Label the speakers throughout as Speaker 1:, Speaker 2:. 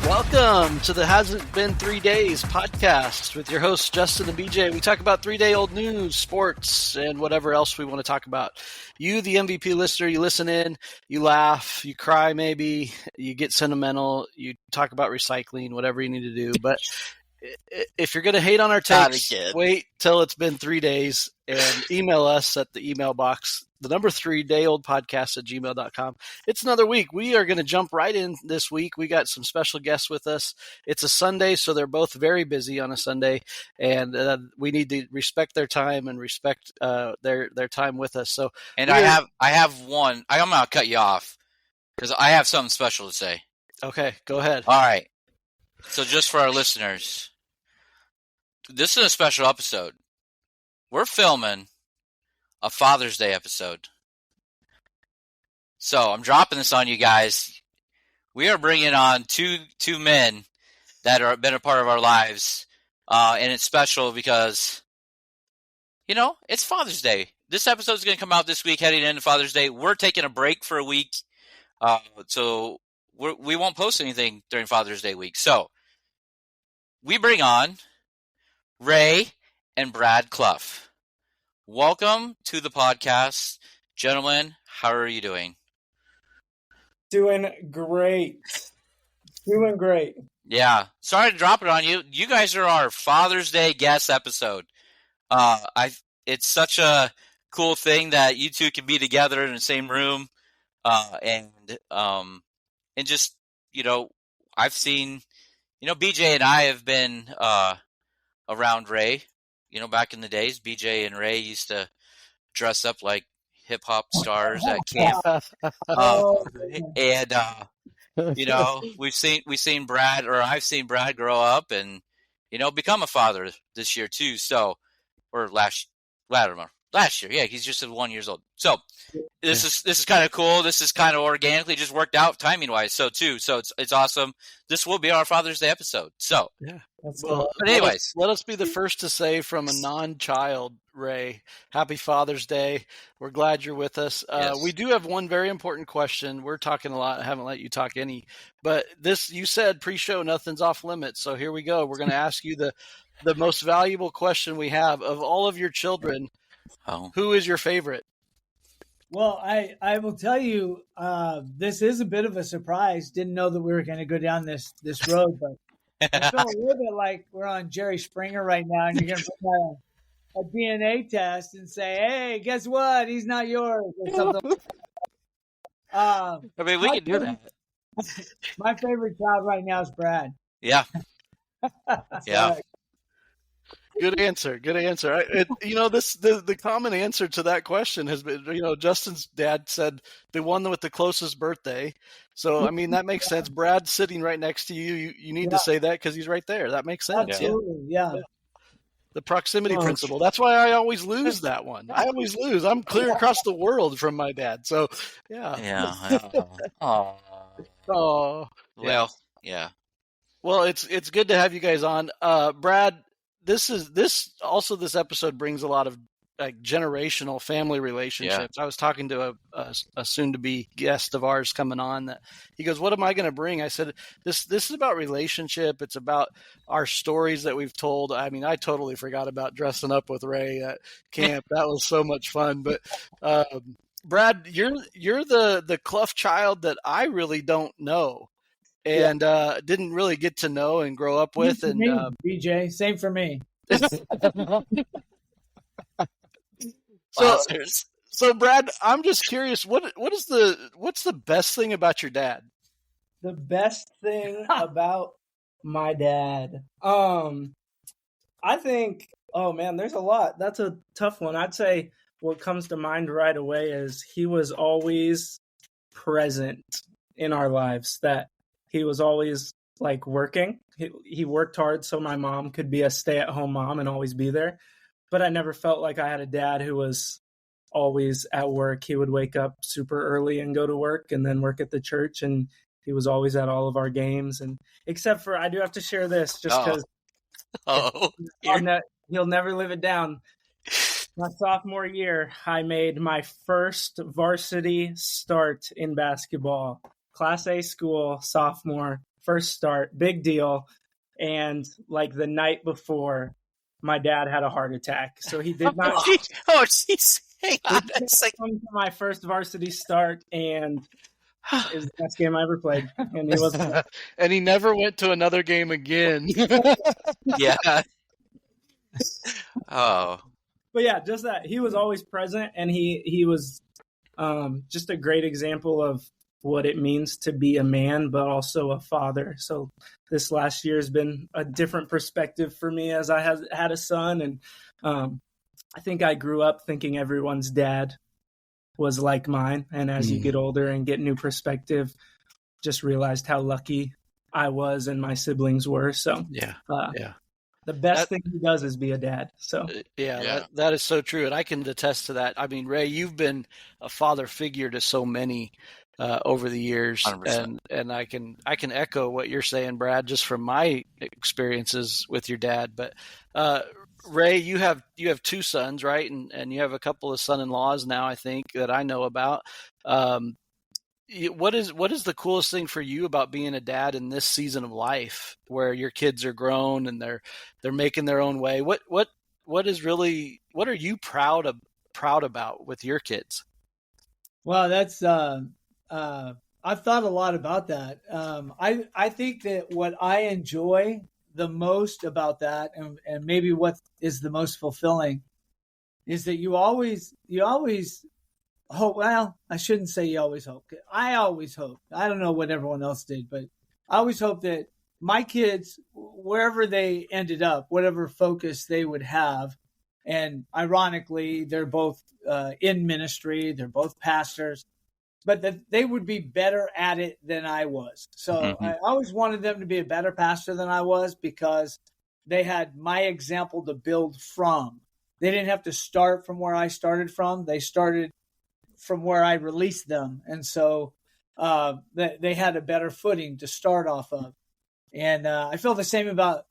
Speaker 1: Welcome to the Hasn't Been 3 Days podcast with your hosts, Justin and BJ. We talk about 3-day-old news, sports, and whatever else we want to talk about. You, the MVP listener, you listen in, you laugh, you cry maybe, you get sentimental, you talk about recycling, whatever you need to do. But if you're going to hate on our takes, wait till it's been 3 days and email us at the email box, the number 3dayoldpodcast@gmail.com. It's another week. We are going to jump right in this week. We got some special guests with us. It's a Sunday, so they're both very busy on a Sunday, and we need to respect their time and respect their time with us. So,
Speaker 2: and I have one. I'm going to cut you off because I have something special to say.
Speaker 1: Okay, go ahead.
Speaker 2: All right. So just for our listeners, this is a special episode. We're filming a Father's Day episode. So I'm dropping this on you guys. We are bringing on two men that have been a part of our lives. And it's special because, it's Father's Day. This episode is going to come out this week heading into Father's Day. We're taking a break for a week. So we won't post anything during Father's Day week. So we bring on Ray and Brad Cluff. Welcome to the podcast. Gentlemen, how are you doing?
Speaker 3: Doing great.
Speaker 2: Yeah. Sorry to drop it on you. You guys are our Father's Day guest episode. It's such a cool thing that you two can be together in the same room. And just, I've seen, BJ and I have been around Ray. Back in the days, BJ and Ray used to dress up like hip hop stars at camp. We've seen Brad, or I've seen Brad grow up and, become a father this year too. So, or last year. Yeah. He's just 1 year old. So this is kind of cool. This is kind of organically just worked out timing wise. So it's awesome. This will be our Father's Day episode. So,
Speaker 1: yeah.
Speaker 2: Well, but anyways,
Speaker 1: let us be the first to say from a non-child, Ray, happy Father's Day. We're glad you're with us.
Speaker 2: Yes.
Speaker 1: We do have one very important question. We're talking a lot. I haven't let you talk any, but you said pre-show, nothing's off limits. So here we go. We're going to ask you the most valuable question we have of all of your children. Who is your favorite?
Speaker 3: Well, I will tell you, this is a bit of a surprise. Didn't know that we were going to go down this road, but I feel a little bit like we're on Jerry Springer right now, and you're going to bring a DNA test and say, "Hey, guess what? He's not yours," or something.
Speaker 2: We can do that.
Speaker 3: My favorite child right now is Brad.
Speaker 2: Yeah. Yeah.
Speaker 1: Good answer. The common answer to that question has been, Justin's dad said the one with the closest birthday. So, that makes sense. Brad's sitting right next to you. You need to say that because he's right there. That makes sense.
Speaker 3: Absolutely, yeah.
Speaker 1: The proximity principle. That's why I always lose that one. I always lose. I'm clear across the world from my dad. So, yeah.
Speaker 2: Yeah.
Speaker 1: Oh.
Speaker 2: Well, yeah.
Speaker 1: Well, it's good to have you guys on. Brad, this episode brings a lot of generational family relationships. Yeah. I was talking to a soon-to-be guest of ours coming on that he goes, "What am I going to bring?" I said, "This is about relationship. It's about our stories that we've told." I totally forgot about dressing up with Ray at camp. That was so much fun. But Brad, you're the Cluff child that I really don't know. And didn't really get to know and grow up with. And
Speaker 3: BJ, same for me.
Speaker 1: So Brad, I'm just curious, what's the best thing about your dad?
Speaker 3: The best thing about my dad, I think. Oh man, there's a lot. That's a tough one. I'd say what comes to mind right away is he was always present in our lives. That he was always working. He worked hard so my mom could be a stay-at-home mom and always be there. But I never felt like I had a dad who was always at work. He would wake up super early and go to work and then work at the church. And he was always at all of our games. And except for, I do have to share this just because he'll never live it down. My sophomore year, I made my first varsity start in basketball. Class A school, sophomore, first start, big deal. And like the night before, my dad had a heart attack. So he did not.
Speaker 2: Oh, jeez. Hang on.
Speaker 3: It's like come to my first varsity start, and it was the best game I ever played. And he was,
Speaker 1: and he never went to another game again.
Speaker 2: Yeah. Oh.
Speaker 3: But yeah, just that he was always present, and he was just a great example of what it means to be a man, but also a father. So this last year has been a different perspective for me as I had a son, and I think I grew up thinking everyone's dad was like mine. And as you get older and get new perspective, just realized how lucky I was and my siblings were. So
Speaker 1: yeah.
Speaker 3: The best thing he does is be a dad. So
Speaker 1: that is so true. And I can attest to that. I mean, Ray, you've been a father figure to so many over the years.
Speaker 2: 100%.
Speaker 1: And I can echo what you're saying, Brad, just from my experiences with your dad. But Ray, you have two sons, right? And you have a couple of son-in-laws now, I think, that I know about. What is the coolest thing for you about being a dad in this season of life, where your kids are grown and they're making their own way? What are you proud about with your kids?
Speaker 4: Well, that's I've thought a lot about that. I think that what I enjoy the most about that, and maybe what is the most fulfilling, is that you always hope. Well, I shouldn't say you always hope. I always hope. I don't know what everyone else did, but I always hope that my kids, wherever they ended up, whatever focus they would have, and ironically, they're both in ministry, they're both pastors, but that they would be better at it than I was. So I always wanted them to be a better pastor than I was, because they had my example to build from. They didn't have to start from where I started from. They started from where I released them. And so they had a better footing to start off of. And I feel the same about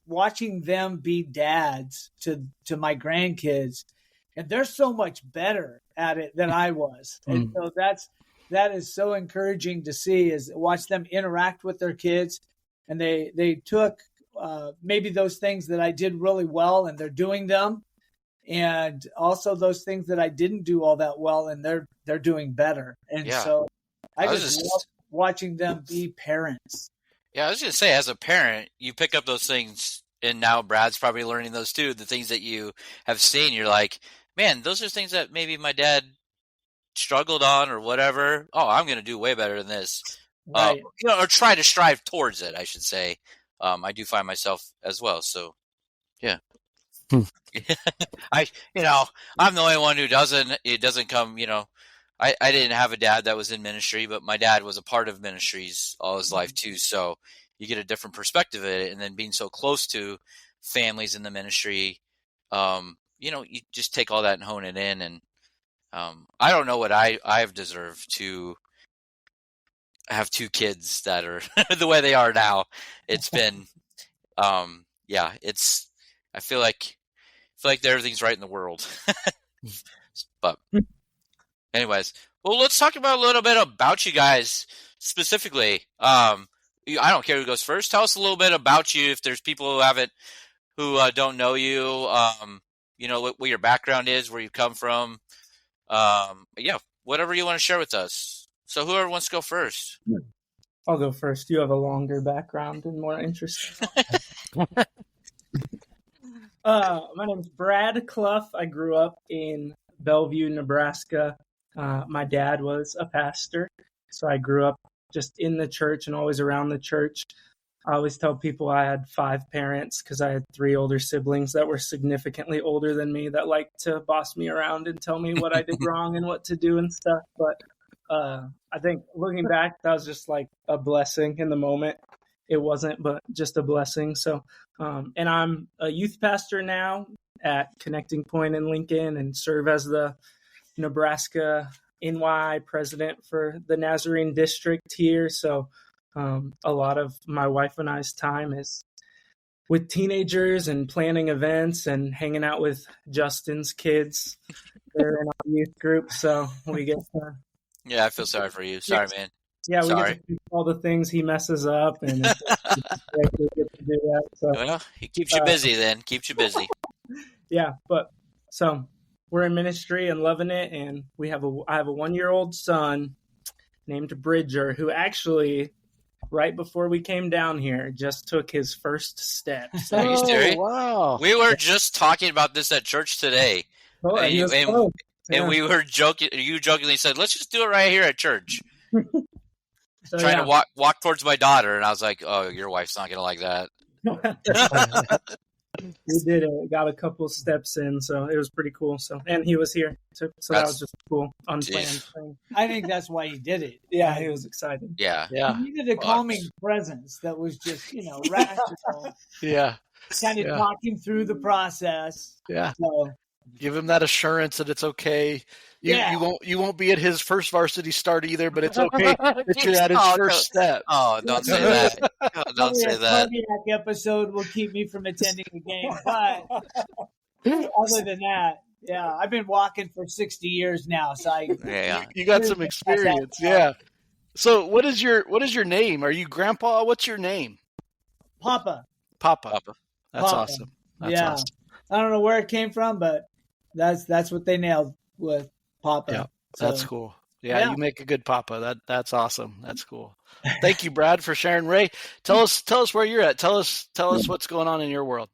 Speaker 4: watching them be dads to my grandkids. And they're so much better at it than I was. And so that is so encouraging to see, is watch them interact with their kids. And they took maybe those things that I did really well, and they're doing them. And also those things that I didn't do all that well, and they're doing better. And so I just love watching them be parents.
Speaker 2: Yeah, I was going to say, as a parent, you pick up those things, and now Brad's probably learning those too. The things that you have seen, you're like, man, those are things that maybe my dad struggled on or whatever. Oh, I'm going to do way better than this.
Speaker 3: Right.
Speaker 2: Or try to strive towards it, I should say. I do find myself as well. So, yeah. I'm the only one who doesn't come, I didn't have a dad that was in ministry, but my dad was a part of ministries all his life too. So you get a different perspective of it. And then being so close to families in the ministry, you just take all that and hone it in. And I don't know what I've deserved to have two kids that are the way they are now. It's been, I feel like everything's right in the world. But anyways, well, let's talk about a little bit about you guys specifically. I don't care who goes first. Tell us a little bit about you. If there's people who don't know you, what your background is, where you come from. Whatever you want to share with us. So whoever wants to go first.
Speaker 3: I'll go first. You have a longer background and more interesting. My name is Brad Cluff. I grew up in Bellevue, Nebraska. My dad was a pastor, so I grew up just in the church and always around the church. I always tell people I had 5 parents because I had 3 older siblings that were significantly older than me that liked to boss me around and tell me what I did wrong and what to do and stuff. But I think looking back, that was just like a blessing in the moment. It wasn't, but just a blessing. So, and I'm a youth pastor now at Connecting Point in Lincoln and serve as the Nebraska NY president for the Nazarene district here. So a lot of my wife and I's time is with teenagers and planning events and hanging out with Justin's kids. They're in our youth group, so we get to...
Speaker 2: Yeah, I feel sorry for you. Sorry, man.
Speaker 3: Yeah, we
Speaker 2: Sorry.
Speaker 3: get to do all the things he messes up, and it's great we get to do that. So
Speaker 2: Well, he keeps you busy then. Keeps you busy.
Speaker 3: yeah, but so we're in ministry and loving it, and I have a 1-year-old son named Bridger who actually, right before we came down here, just took his first steps.
Speaker 2: Are you serious?
Speaker 1: Wow.
Speaker 2: We were just talking about this at church today.
Speaker 3: Oh,
Speaker 2: And
Speaker 3: he was
Speaker 2: and-
Speaker 3: close.
Speaker 2: And we were joking. You jokingly said, "Let's just do it right here at church."
Speaker 3: So,
Speaker 2: Trying to walk towards my daughter, and I was like, "Oh, your wife's not gonna like that."
Speaker 3: We did it. Got a couple steps in, so it was pretty cool. So, and he was here, so that was just cool, unplanned thing.
Speaker 4: I think that's why he did it.
Speaker 3: Yeah, he was excited.
Speaker 2: Yeah.
Speaker 1: Yeah.
Speaker 4: He needed a calming presence that was just, rational,
Speaker 1: Yeah.
Speaker 4: kind of talking through the process.
Speaker 1: Yeah.
Speaker 4: So,
Speaker 1: Give him that assurance that it's okay. You won't be at his first varsity start either, but it's okay that you're at his first step.
Speaker 2: Oh, don't say that. Don't say that.
Speaker 4: Cardiac episode will keep me from attending the game, but other than that, yeah, I've been walking for 60 years now, so
Speaker 1: You got some experience, yeah. So what is your name? Are you Grandpa? What's your name?
Speaker 4: Papa.
Speaker 1: Papa. That's
Speaker 4: Papa.
Speaker 1: awesome. That's awesome.
Speaker 4: I don't know where it came from, but that's what they nailed with Papa.
Speaker 1: Yeah,
Speaker 4: so,
Speaker 1: that's cool. Yeah, you make a good Papa. That's awesome. That's cool. Thank you, Brad, for sharing. Ray, tell us where you're at. Tell us what's going on in your world.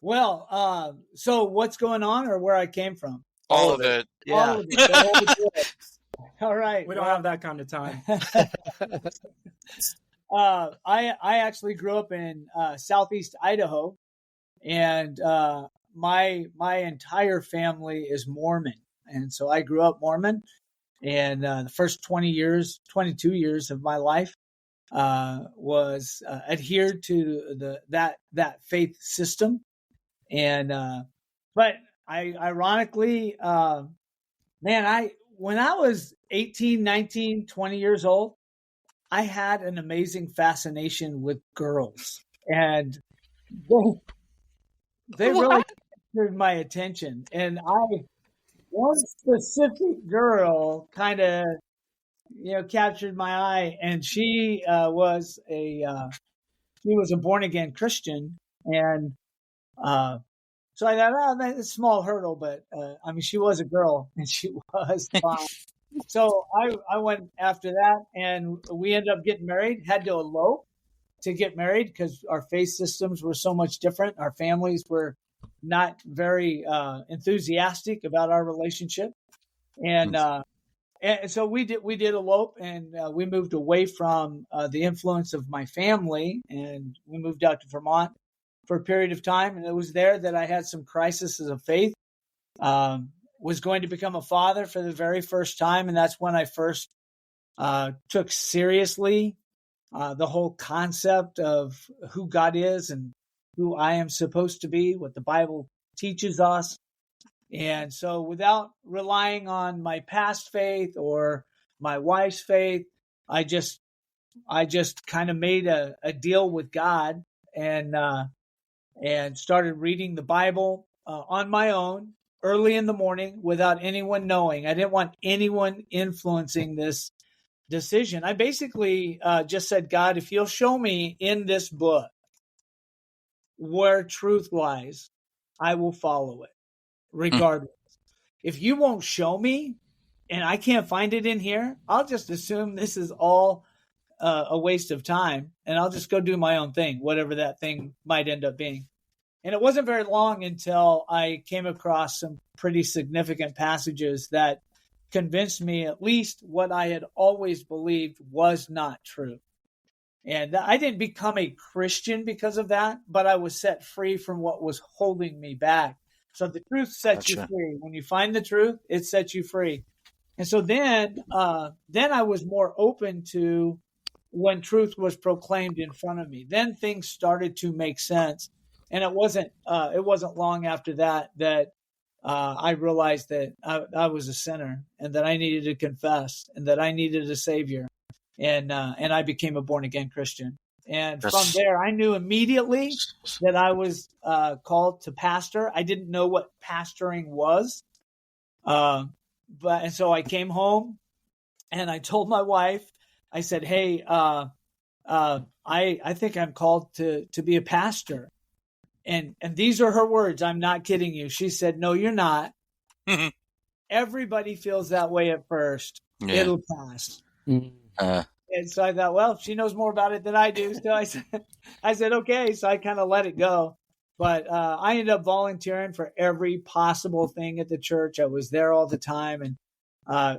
Speaker 4: Well, so what's going on, or where I came from?
Speaker 2: All of it.
Speaker 1: Yeah.
Speaker 4: All of it. All right.
Speaker 3: We don't have that kind of time.
Speaker 4: I actually grew up in southeast Idaho, and my entire family is Mormon, and so I grew up Mormon. And the first 22 years of my life was adhered to that faith system. And but ironically, when I was 18, 19, 20 years old, I had an amazing fascination with girls, and they really captured my attention. And one specific girl kind of, captured my eye, and she was a born again Christian, and so I thought, that's a small hurdle, but she was a girl, and she was fine. So I went after that, and we ended up getting married. Had to elope to get married because our faith systems were so much different. Our families were not very enthusiastic about our relationship, and so we did elope, and we moved away from the influence of my family, and we moved out to Vermont for a period of time. And it was there that I had some crises of faith. Was going to become a father for the very first time, and that's when I first took seriously the whole concept of who God is and who I am supposed to be, what the Bible teaches us. And so without relying on my past faith or my wife's faith, I just kind of made a deal with God and started reading the Bible on my own early in the morning without anyone knowing. I didn't want anyone influencing this decision. I basically just said, God, if you'll show me in this book where truth lies, I will follow it regardless. If you won't show me and I can't find it in here, I'll just assume this is all a waste of time, and I'll just go do my own thing, whatever that thing might end up being. And it wasn't very long until I came across some pretty significant passages that convinced me at least what I had always believed was not true. And I didn't become a Christian because of that, but I was set free from what was holding me back. So the truth sets you free. When you find the truth, it sets you free. And so then I was more open to when truth was proclaimed in front of me. Then things started to make sense. And it wasn't long after that I realized that I was a sinner and that I needed to confess and that I needed a Savior. And I became a born again Christian. And from there, I knew immediately that I was called to pastor. I didn't know what pastoring was, and so I came home and I told my wife. I said, hey, I think I'm called to be a pastor. And these are her words. I'm not kidding you. She said, no, you're not. Everybody feels that way at first. Yeah. It'll pass. And so I thought, well, she knows more about it than I do. So I said, okay. So I kind of let it go. But I ended up volunteering for every possible thing at the church. I was there all the time. And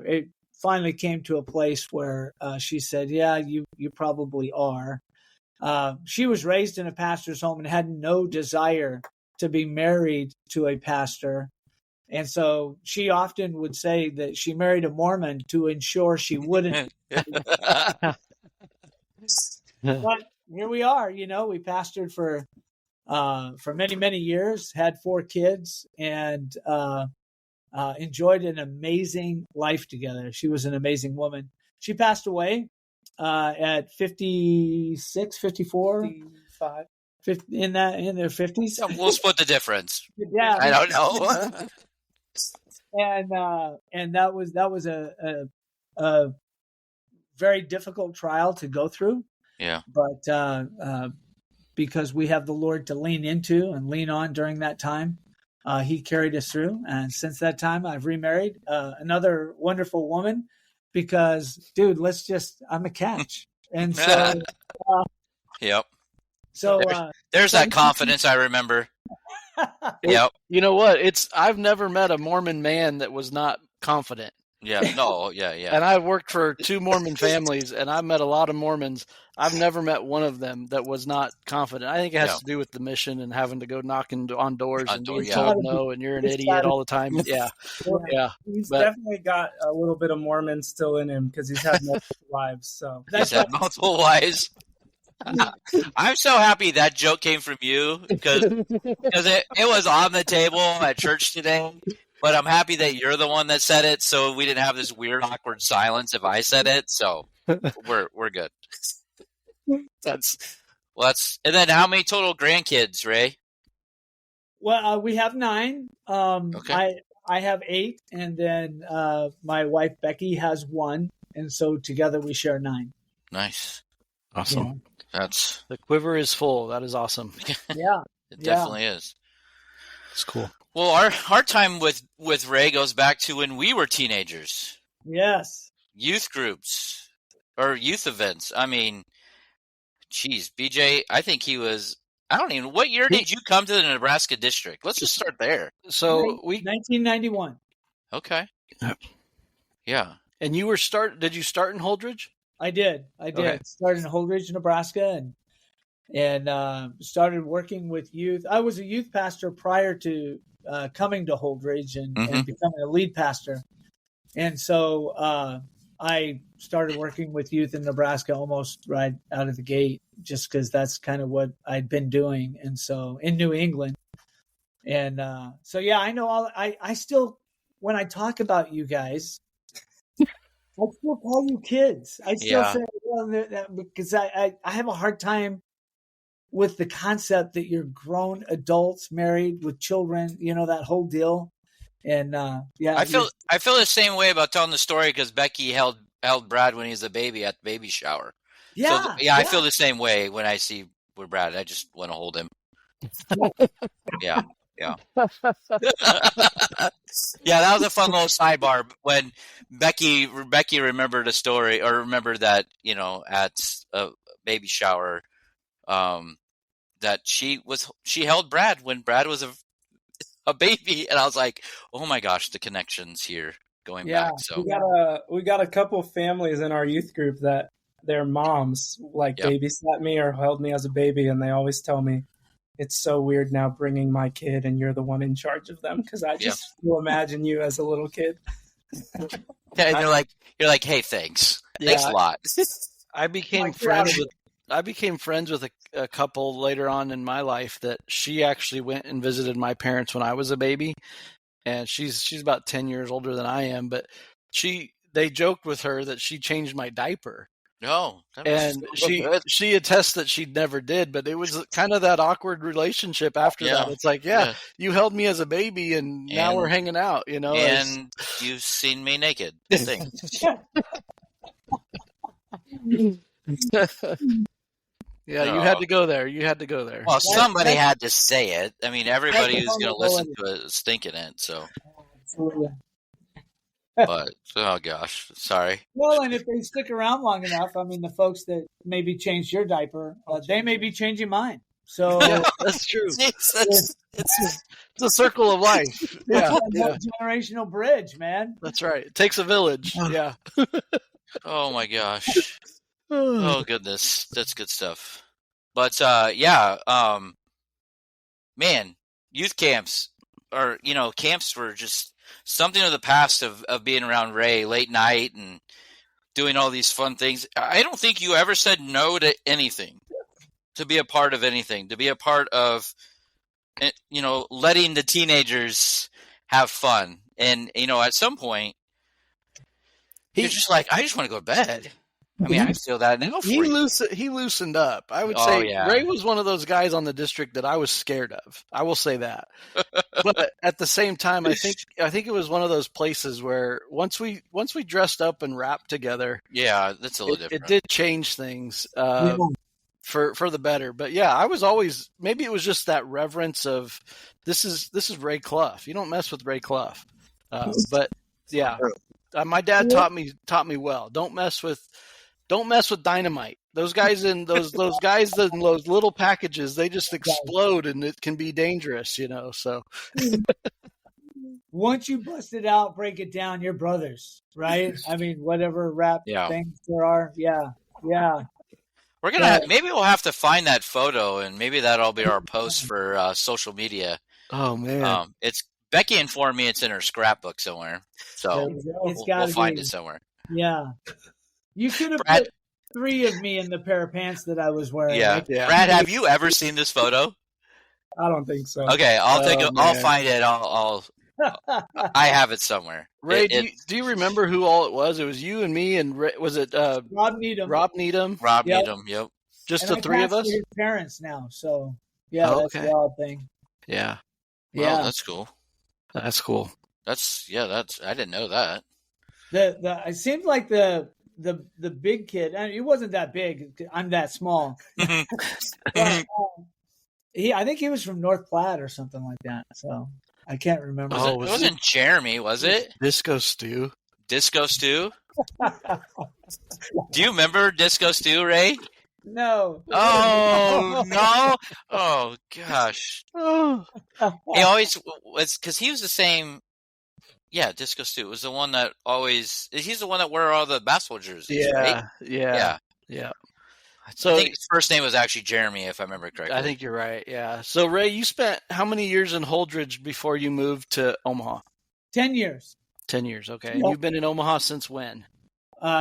Speaker 4: it finally came to a place where she said, yeah, you probably are. She was raised in a pastor's home and had no desire to be married to a pastor. And so she often would say that she married a Mormon to ensure she wouldn't. But here we are, we pastored for many, many years, had 4 kids, and enjoyed an amazing life together. She was an amazing woman. She passed away at 56, 54, 55, 50, in their 50s.
Speaker 2: We'll split the difference.
Speaker 4: Yeah,
Speaker 2: I don't know.
Speaker 4: And that was a very difficult trial to go through.
Speaker 2: Yeah.
Speaker 4: But because we have the Lord to lean into and lean on during that time, He carried us through. And since that time, I've remarried another wonderful woman because, dude, I'm a catch. And so,
Speaker 2: yep.
Speaker 4: So
Speaker 2: there's that confidence I remember. Yep.
Speaker 1: You know what? I've never met a Mormon man that was not confident.
Speaker 2: Yeah. No. Yeah.
Speaker 1: And I've worked for 2 Mormon families, and I've met a lot of Mormons. I've never met one of them that was not confident. I think it has to do with the mission and having to go knocking on doors and being told no, and you're an idiot all the time. Yeah. Yeah.
Speaker 3: He's definitely got a little bit of Mormon still in him because he's had multiple wives. So
Speaker 2: he's had multiple wives. I'm so happy that joke came from you because it was on the table at church today. But I'm happy that you're the one that said it, so we didn't have this weird, awkward silence if I said it. So we're good. That's and then how many total grandkids, Ray?
Speaker 4: Well, we have 9.
Speaker 2: Okay.
Speaker 4: I have 8, and then my wife Becky has 1, and so together we share 9.
Speaker 2: Nice,
Speaker 1: awesome.
Speaker 4: Yeah.
Speaker 2: That's
Speaker 1: the quiver is full. That is awesome.
Speaker 4: Yeah,
Speaker 2: it definitely is.
Speaker 1: It's cool.
Speaker 2: Well, our time with Ray goes back to when we were teenagers.
Speaker 4: Yes.
Speaker 2: Youth groups or youth events. I mean, geez, BJ, I think he was. I don't even. What year did you come to the Nebraska district? Let's just start there.
Speaker 1: So
Speaker 4: 1991.
Speaker 2: Okay. Yeah.
Speaker 1: And you were Did you start in Holdridge?
Speaker 4: I did. Okay. Started in Holdridge, Nebraska, and started working with youth. I was a youth pastor prior to coming to Holdridge and becoming a lead pastor. And so I started working with youth in Nebraska almost right out of the gate, just because that's kind of what I'd been doing. And so in New England. And so, yeah, I know I still, when I talk about you guys, I still call you kids. I still say, because I have a hard time with the concept that you're grown adults married with children, that whole deal. And
Speaker 2: I feel the same way about telling the story because Becky held Brad when he was a baby at the baby shower.
Speaker 4: Yeah,
Speaker 2: so, I feel the same way when I see with Brad. I just want to hold him. Yeah. Yeah, that was a fun little sidebar when Becky remembered a story or remembered that, at a baby shower, that she held Brad when Brad was a baby, and I was like, oh my gosh, the connections here going back. So
Speaker 3: we got a couple families in our youth group that their moms babysat me or held me as a baby, and they always tell me, it's so weird now bringing my kid and you're the one in charge of them because I just will imagine you as a little kid.
Speaker 2: Yeah, and you're like, hey, thanks a lot.
Speaker 1: I became friends with a couple later on in my life that she actually went and visited my parents when I was a baby, and she's about 10 years older than I am, but they joked with her that she changed my diaper.
Speaker 2: No,
Speaker 1: and she attests that she never did, but it was kind of that awkward relationship after that. It's like, you held me as a baby, and now we're hanging out,
Speaker 2: And you've seen me naked.
Speaker 1: Yeah, you had to go there. You had to go there.
Speaker 2: Well, somebody had to say it. I mean, everybody who's going to listen to it is thinking it. So,
Speaker 4: Absolutely.
Speaker 2: but oh gosh, sorry.
Speaker 4: Well, and if they stick around long enough, I mean, the folks that maybe changed your diaper, they may be changing mine. So
Speaker 1: yeah, that's true.
Speaker 2: Jesus.
Speaker 1: It's a circle of life. Yeah,
Speaker 4: generational bridge, man.
Speaker 1: That's right. It takes a village. Yeah.
Speaker 2: Oh my gosh. Oh goodness, that's good stuff. But yeah, man, youth camps or camps were just something of the past of being around Ray late night and doing all these fun things. I don't think you ever said no to anything, to be a part of anything, to be a part of letting the teenagers have fun. And at some point you're just like, I just want to go to bed. I mean, I feel that now.
Speaker 1: He loosened up. I would say Ray was one of those guys on the district that I was scared of. I will say that. But at the same time, I think it was one of those places where once we dressed up and rapped together,
Speaker 2: that's a little different.
Speaker 1: It did change things for the better. But yeah, I was always, maybe it was just that reverence of this is Ray Cluff. You don't mess with Ray Cluff. But yeah, my dad taught me well. Don't mess with dynamite. Those guys in those little packages, they just explode and it can be dangerous, So
Speaker 4: once you bust it out, break it down, you're brothers, right? I mean, whatever rap things there are. Yeah.
Speaker 2: We're gonna maybe we'll have to find that photo and maybe that'll be our post for social media.
Speaker 1: Oh man.
Speaker 2: It's Becky informed me it's in her scrapbook somewhere. So we'll find it somewhere.
Speaker 4: Yeah. You could have put 3 of me in the pair of pants that I was wearing.
Speaker 2: Yeah. Brad, have you ever seen this photo?
Speaker 3: I don't think so.
Speaker 2: Okay, I'll find it. I have it somewhere.
Speaker 1: Ray, do you remember who all it was? It was you and me and was it
Speaker 4: Rob Needham?
Speaker 2: Rob Needham. Yep.
Speaker 1: Just the 3 of us.
Speaker 4: His parents now, so that's the odd thing.
Speaker 1: Yeah.
Speaker 2: Well, that's cool.
Speaker 1: That's cool.
Speaker 2: That's I didn't know that.
Speaker 4: It seemed like the big kid. I mean, he wasn't that big. I'm that small. But, I think he was from North Platte or something like that. So I can't remember.
Speaker 2: It wasn't Jeremy, was it?
Speaker 1: Disco Stew.
Speaker 2: Disco Stew. Do you remember Disco Stew, Ray?
Speaker 4: No.
Speaker 2: Oh no! Oh gosh. He always was because he was the same. Yeah, Disco Stew was the one that always. He's the one that wore all the basketball jerseys. Right?
Speaker 1: Yeah.
Speaker 2: So I think his first name was actually Jeremy, if I remember correctly.
Speaker 1: I think you're right. Yeah. So Ray, you spent how many years in Holdridge before you moved to Omaha?
Speaker 4: 10 years.
Speaker 1: 10 years. Okay. And you've been in Omaha since when?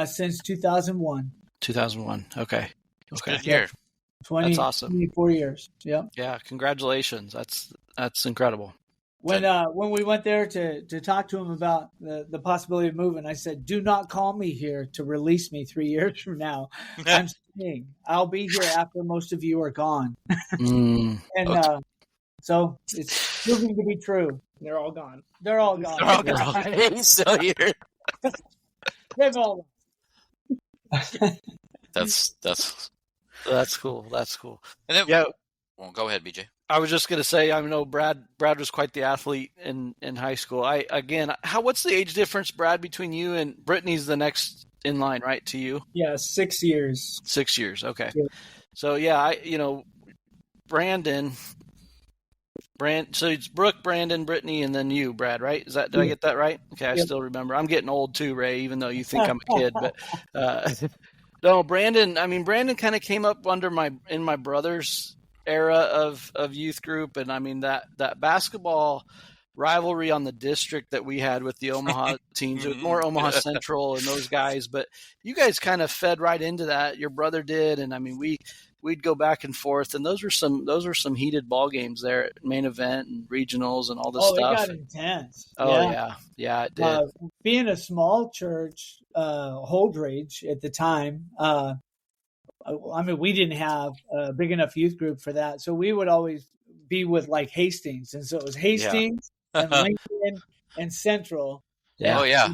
Speaker 4: Since 2001.
Speaker 1: 2001. Okay.
Speaker 2: Good year.
Speaker 1: That's awesome.
Speaker 4: 24 years. Yep.
Speaker 1: Yeah. Congratulations. That's incredible.
Speaker 4: When we went there to talk to him about the possibility of moving, I said, "Do not call me here to release me 3 years from now. I'm staying. I'll be here after most of you are gone." So it's proving to be true.
Speaker 3: They're all gone.
Speaker 4: They're all gone.
Speaker 2: He's still here.
Speaker 4: They've all
Speaker 2: gone.
Speaker 1: That's cool. That's cool.
Speaker 2: And then, well, go ahead, BJ.
Speaker 1: I was just going to say, I know Brad was quite the athlete in high school. What's the age difference, Brad, between you and Brittany's the next in line, right, to you?
Speaker 3: Yeah, 6 years.
Speaker 1: 6 years, okay.
Speaker 3: Yeah.
Speaker 1: So, Brandon, so it's Brooke, Brandon, Brittany, and then you, Brad, right? Did I get that right? Okay, I still remember. I'm getting old too, Ray, even though you think I'm a kid. But no, Brandon kind of came up in my brother's era of youth group, and I mean that basketball rivalry on the district that we had with the Omaha teams. It was more Omaha Central and those guys, but you guys kind of fed right into that. Your brother did, and I mean we'd go back and forth, and those were some heated ball games there at main event and regionals and all this stuff.
Speaker 4: It got intense.
Speaker 1: Yeah, it did.
Speaker 4: Being a small church, Holdridge at the time. I mean, we didn't have a big enough youth group for that. So we would always be with like Hastings. And so it was Hastings and Lincoln and Central.
Speaker 2: Yeah. Oh, yeah.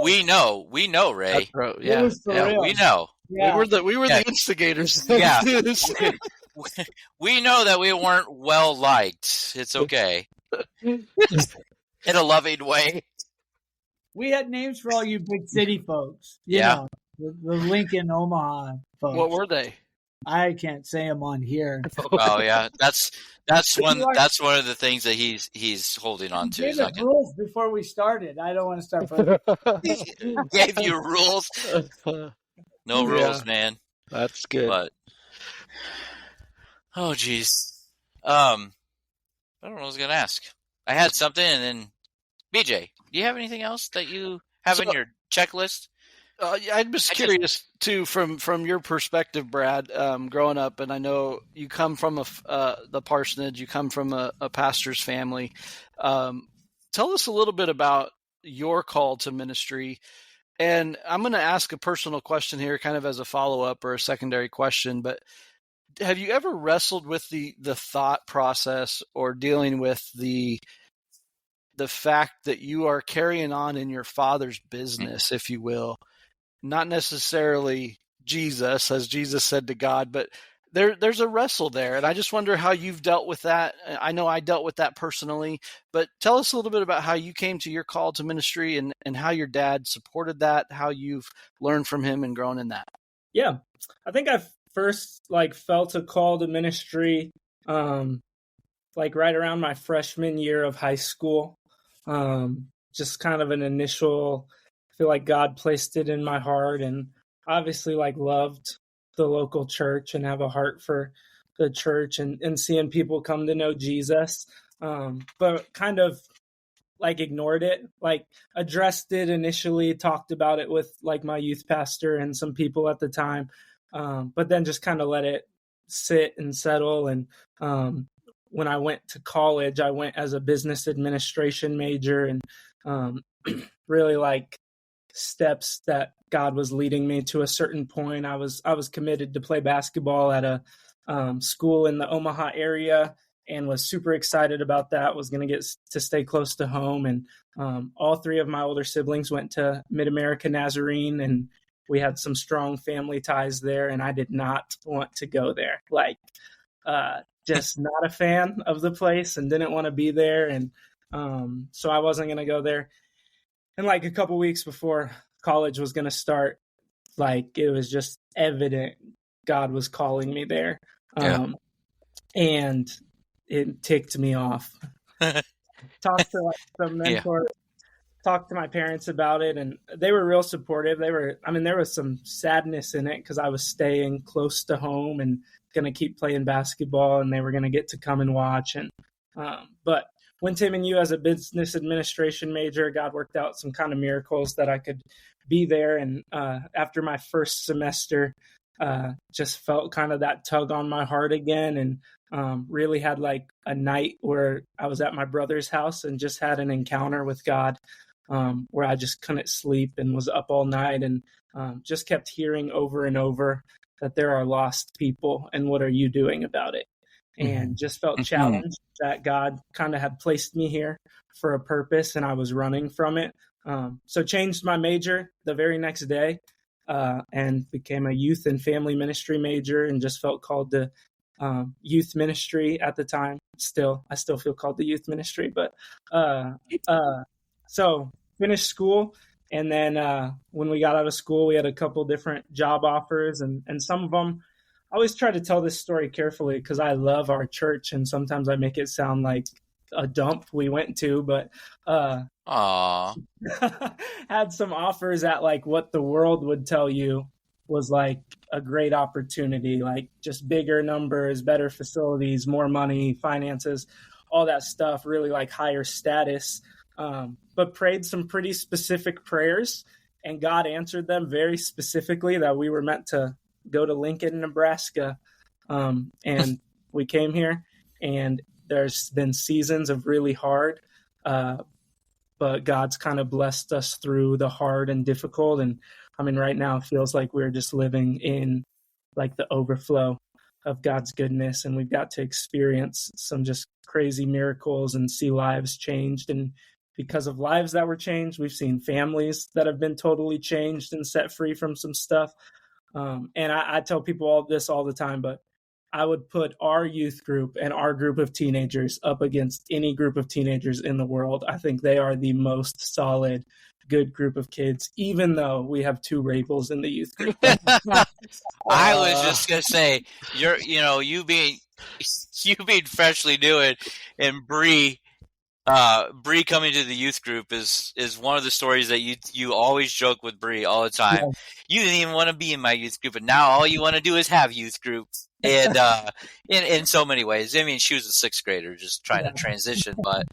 Speaker 2: We know, Ray.
Speaker 4: It was for real.
Speaker 2: We know.
Speaker 4: Yeah.
Speaker 1: We were the instigators.
Speaker 2: Yeah. We know that we weren't well liked. It's okay. In a loving way.
Speaker 4: We had names for all you big city folks. You
Speaker 2: Yeah.
Speaker 4: know, the Lincoln, Omaha folks.
Speaker 1: What were they?
Speaker 4: I can't say them on here.
Speaker 2: Oh yeah, that's one of the things that he's holding on to.
Speaker 4: Gave us rules before we started. I don't want to start putting.
Speaker 2: Gave you rules. No rules, man.
Speaker 1: That's good.
Speaker 2: But oh geez, I don't know what I was gonna ask. I had something, and then BJ, do you have anything else that you have in your checklist?
Speaker 1: I'm just curious too, from your perspective, Brad, growing up, and I know you come from the parsonage, you come from a pastor's family. Tell us a little bit about your call to ministry. And I'm going to ask a personal question here, kind of as a follow-up or a secondary question, but have you ever wrestled with the thought process or dealing with the fact that you are carrying on in your father's business, if you will? Not necessarily Jesus, as Jesus said to God, but there's a wrestle there. And I just wonder how you've dealt with that. I know I dealt with that personally, but tell us a little bit about how you came to your call to ministry and how your dad supported that, how you've learned from him and grown in that.
Speaker 3: Yeah. I think I first felt a call to ministry right around my freshman year of high school. Just kind of an initial, I feel like God placed it in my heart, and obviously loved the local church and have a heart for the church and seeing people come to know Jesus. But kind of ignored it, addressed it initially, talked about it with my youth pastor and some people at the time. But then just kind of let it sit and settle. And when I went to college, I went as a business administration major, and really steps that God was leading me to a certain point. I was committed to play basketball at a school in the Omaha area, and was super excited about that. Was going to get to stay close to home. And all three of my older siblings went to Mid-America Nazarene, and we had some strong family ties there. And I did not want to go there. Just not a fan of the place and didn't want to be there. And so I wasn't going to go there. And a couple weeks before college was going to start, it was just evident God was calling me there. And it ticked me off. Talked to some mentors, talked to my parents about it, and they were real supportive. There was some sadness in it because I was staying close to home and going to keep playing basketball, and they were going to get to come and watch. And but went to MNU as a business administration major. God worked out some kind of miracles that I could be there. And after my first semester, just felt kind of that tug on my heart again, and really had a night where I was at my brother's house and just had an encounter with God, where I just couldn't sleep and was up all night, and just kept hearing over and over that there are lost people, and what are you doing about it? And just felt challenged that God kind of had placed me here for a purpose, and I was running from it. So changed my major the very next day, and became a youth and family ministry major, and just felt called to youth ministry at the time. I still feel called to youth ministry, but so finished school. And then when we got out of school, we had a couple different job offers, and some of them, I always try to tell this story carefully because I love our church, and sometimes I make it sound like a dump we went to, but had some offers at what the world would tell you was a great opportunity, just bigger numbers, better facilities, more money, finances, all that stuff, really higher status. But prayed some pretty specific prayers, and God answered them very specifically, that we were meant to go to Lincoln, Nebraska. And we came here, and there's been seasons of really hard, but God's kind of blessed us through the hard and difficult. And right now it feels like we're just living in the overflow of God's goodness, and we've got to experience some just crazy miracles and see lives changed. And because of lives that were changed, we've seen families that have been totally changed and set free from some stuff. And I tell people all this all the time, but I would put our youth group and our group of teenagers up against any group of teenagers in the world. I think they are the most solid, good group of kids, even though we have 2 Rabels in the youth group.
Speaker 2: I was just gonna say, you being freshly new and Bree coming to the youth group is one of the stories that you always joke with Bree all the time. Yeah. You didn't even want to be in my youth group, and now all you want to do is have youth groups. And in so many ways, I mean, she was a 6th grader just trying to transition, but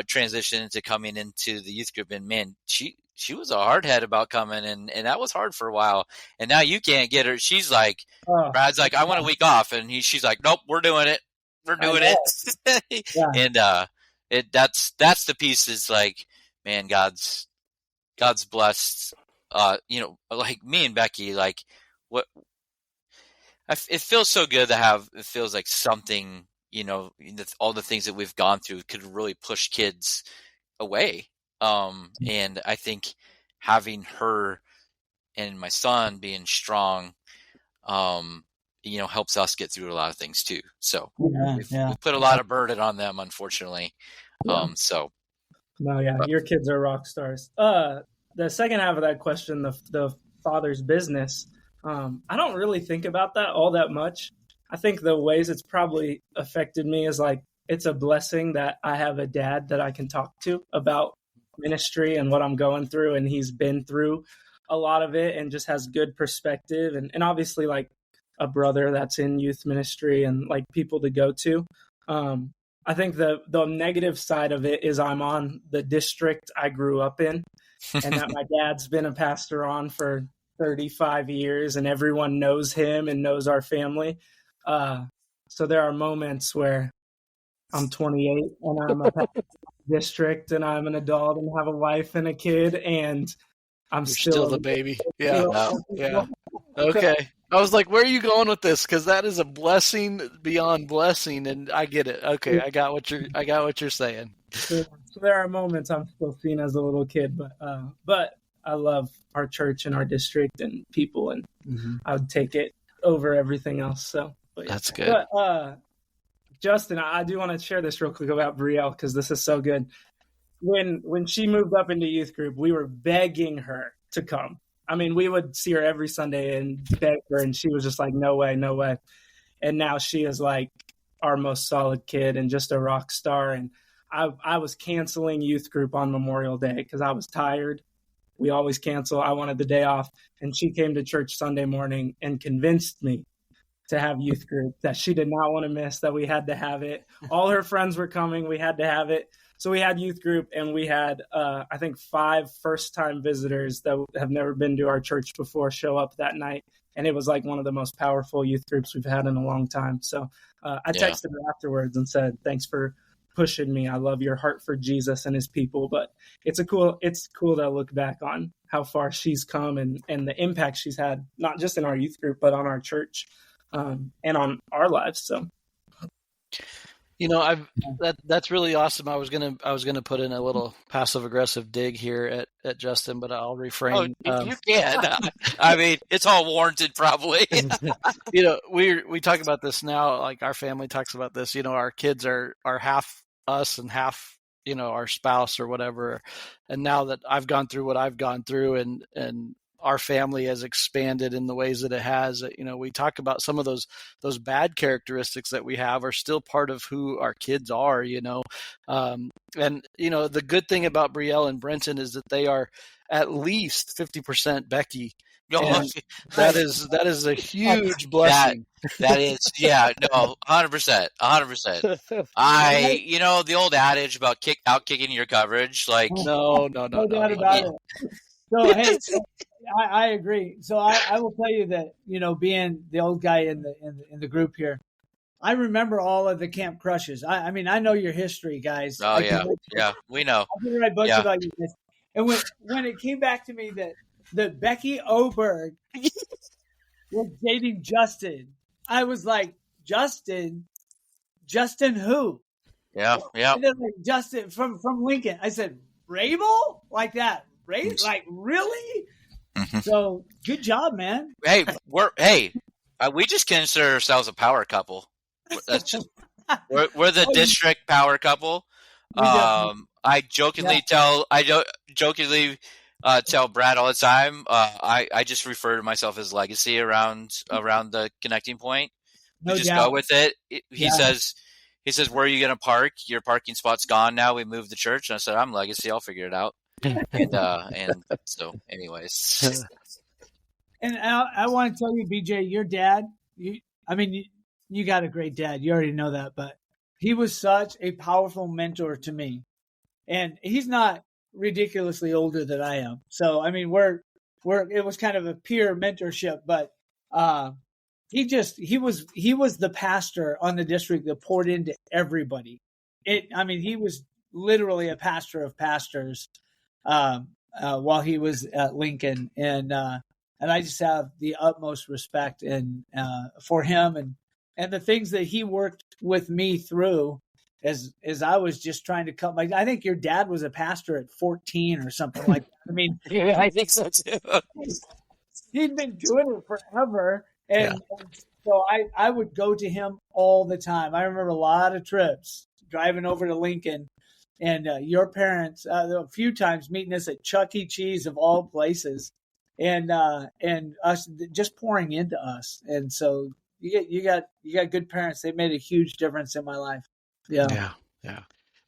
Speaker 2: transition into coming into the youth group. And man, she was a hardhead about coming, and that was hard for a while. And now you can't get her. She's like, Brad's like, I want a week off, and she's like, nope, we're doing it. We're doing it. Yeah. And that's the piece is like, man, God's blessed, like me and Becky, like it feels so good to have, it feels like something, all the things that we've gone through could really push kids away. And I think having her and my son being strong, helps us get through a lot of things too. So we put a lot of burden on them, unfortunately.
Speaker 3: No, your kids are rock stars. The second half of that question, the father's business, I don't really think about that all that much. I think the ways it's probably affected me is like, it's a blessing that I have a dad that I can talk to about ministry and what I'm going through. And he's been through a lot of it and just has good perspective. And obviously like a brother that's in youth ministry and like people to go to. I think the negative side of it is I'm on the district I grew up in and that my dad's been a pastor on for 35 years and everyone knows him and knows our family. So there are moments where I'm 28 and I'm a pastor district and I'm an adult and have a wife and a kid and I'm
Speaker 1: still the baby. Yeah. Okay. I was like, where are you going with this? Because that is a blessing beyond blessing, and I get it. Okay, I got what you're saying.
Speaker 3: So there are moments I'm still seen as a little kid, but I love our church and our district and people, and I would take it over everything else. So
Speaker 1: that's good.
Speaker 3: But Justin, I do want to share this real quick about Brielle because this is so good. When she moved up into youth group, we were begging her to come. I mean, we would see her every Sunday and beg her, and she was just like, no way, no way. And now she is like our most solid kid and just a rock star. And I was canceling youth group on Memorial Day because I was tired. We always cancel. I wanted the day off. And she came to church Sunday morning and convinced me to have youth group, that she did not want to miss, that we had to have it. All her friends were coming. We had to have it. So we had youth group, and we had, I think, 5 first-time visitors that have never been to our church before show up that night. And it was like one of the most powerful youth groups we've had in a long time. So I texted her afterwards and said, thanks for pushing me. I love your heart for Jesus and his people. But it's cool to look back on how far she's come and the impact she's had, not just in our youth group, but on our church and on our lives. So.
Speaker 1: That's really awesome. I was gonna put in a little passive aggressive dig here at Justin, but I'll refrain.
Speaker 2: You can. I mean, it's all warranted, probably.
Speaker 1: We talk about this now. Like our family talks about this. Our kids are half us and half our spouse or whatever. And now that I've gone through what I've gone through, and our family has expanded in the ways that it has, we talk about some of those bad characteristics that we have are still part of who our kids are, and the good thing about Brielle and Brenton is that they are at least 50% Becky. That is a huge blessing.
Speaker 2: That is, 100%. The old adage about kicking your coverage, like
Speaker 1: no
Speaker 4: doubt about it. So hey, I agree. So I will tell you that being the old guy in the group here, I remember all of the camp crushes. I mean, I know your history, guys.
Speaker 2: Oh yeah, we know.
Speaker 4: I can write books about you guys. And when it came back to me that Becky Oberg was dating Justin, I was like, Justin who?
Speaker 2: Yeah.
Speaker 4: And then like, Justin from Lincoln. I said, Rabel? Like that. Like, really?
Speaker 2: Mhm.
Speaker 4: So good job, man.
Speaker 2: Hey, we just consider ourselves a power couple. That's just we're the district power couple. I jokingly jokingly tell Brad all the time. I just refer to myself as legacy around the connecting point. We just go with it. He says, "Where are you going to park? Your parking spot's gone now. We moved the church." And I said, "I'm legacy. I'll figure it out." And so, anyways.
Speaker 4: And I want to tell you, BJ, your dad. You got a great dad. You already know that, but he was such a powerful mentor to me, and he's not ridiculously older than I am. So I mean, it was kind of a peer mentorship, but he was the pastor on the district that poured into everybody. He was literally a pastor of pastors while he was at Lincoln, and I just have the utmost respect for him and the things that he worked with me through as I was just trying to cut my. I think your dad was a pastor at 14 or something like that. I mean,
Speaker 2: yeah, I think so too.
Speaker 4: He'd been doing it forever, and so I would go to him all the time. I remember a lot of trips driving over to Lincoln, and your parents a few times meeting us at Chuck E. Cheese of all places, and us just pouring into us. And so you got good parents. They made a huge difference in my life. Yeah.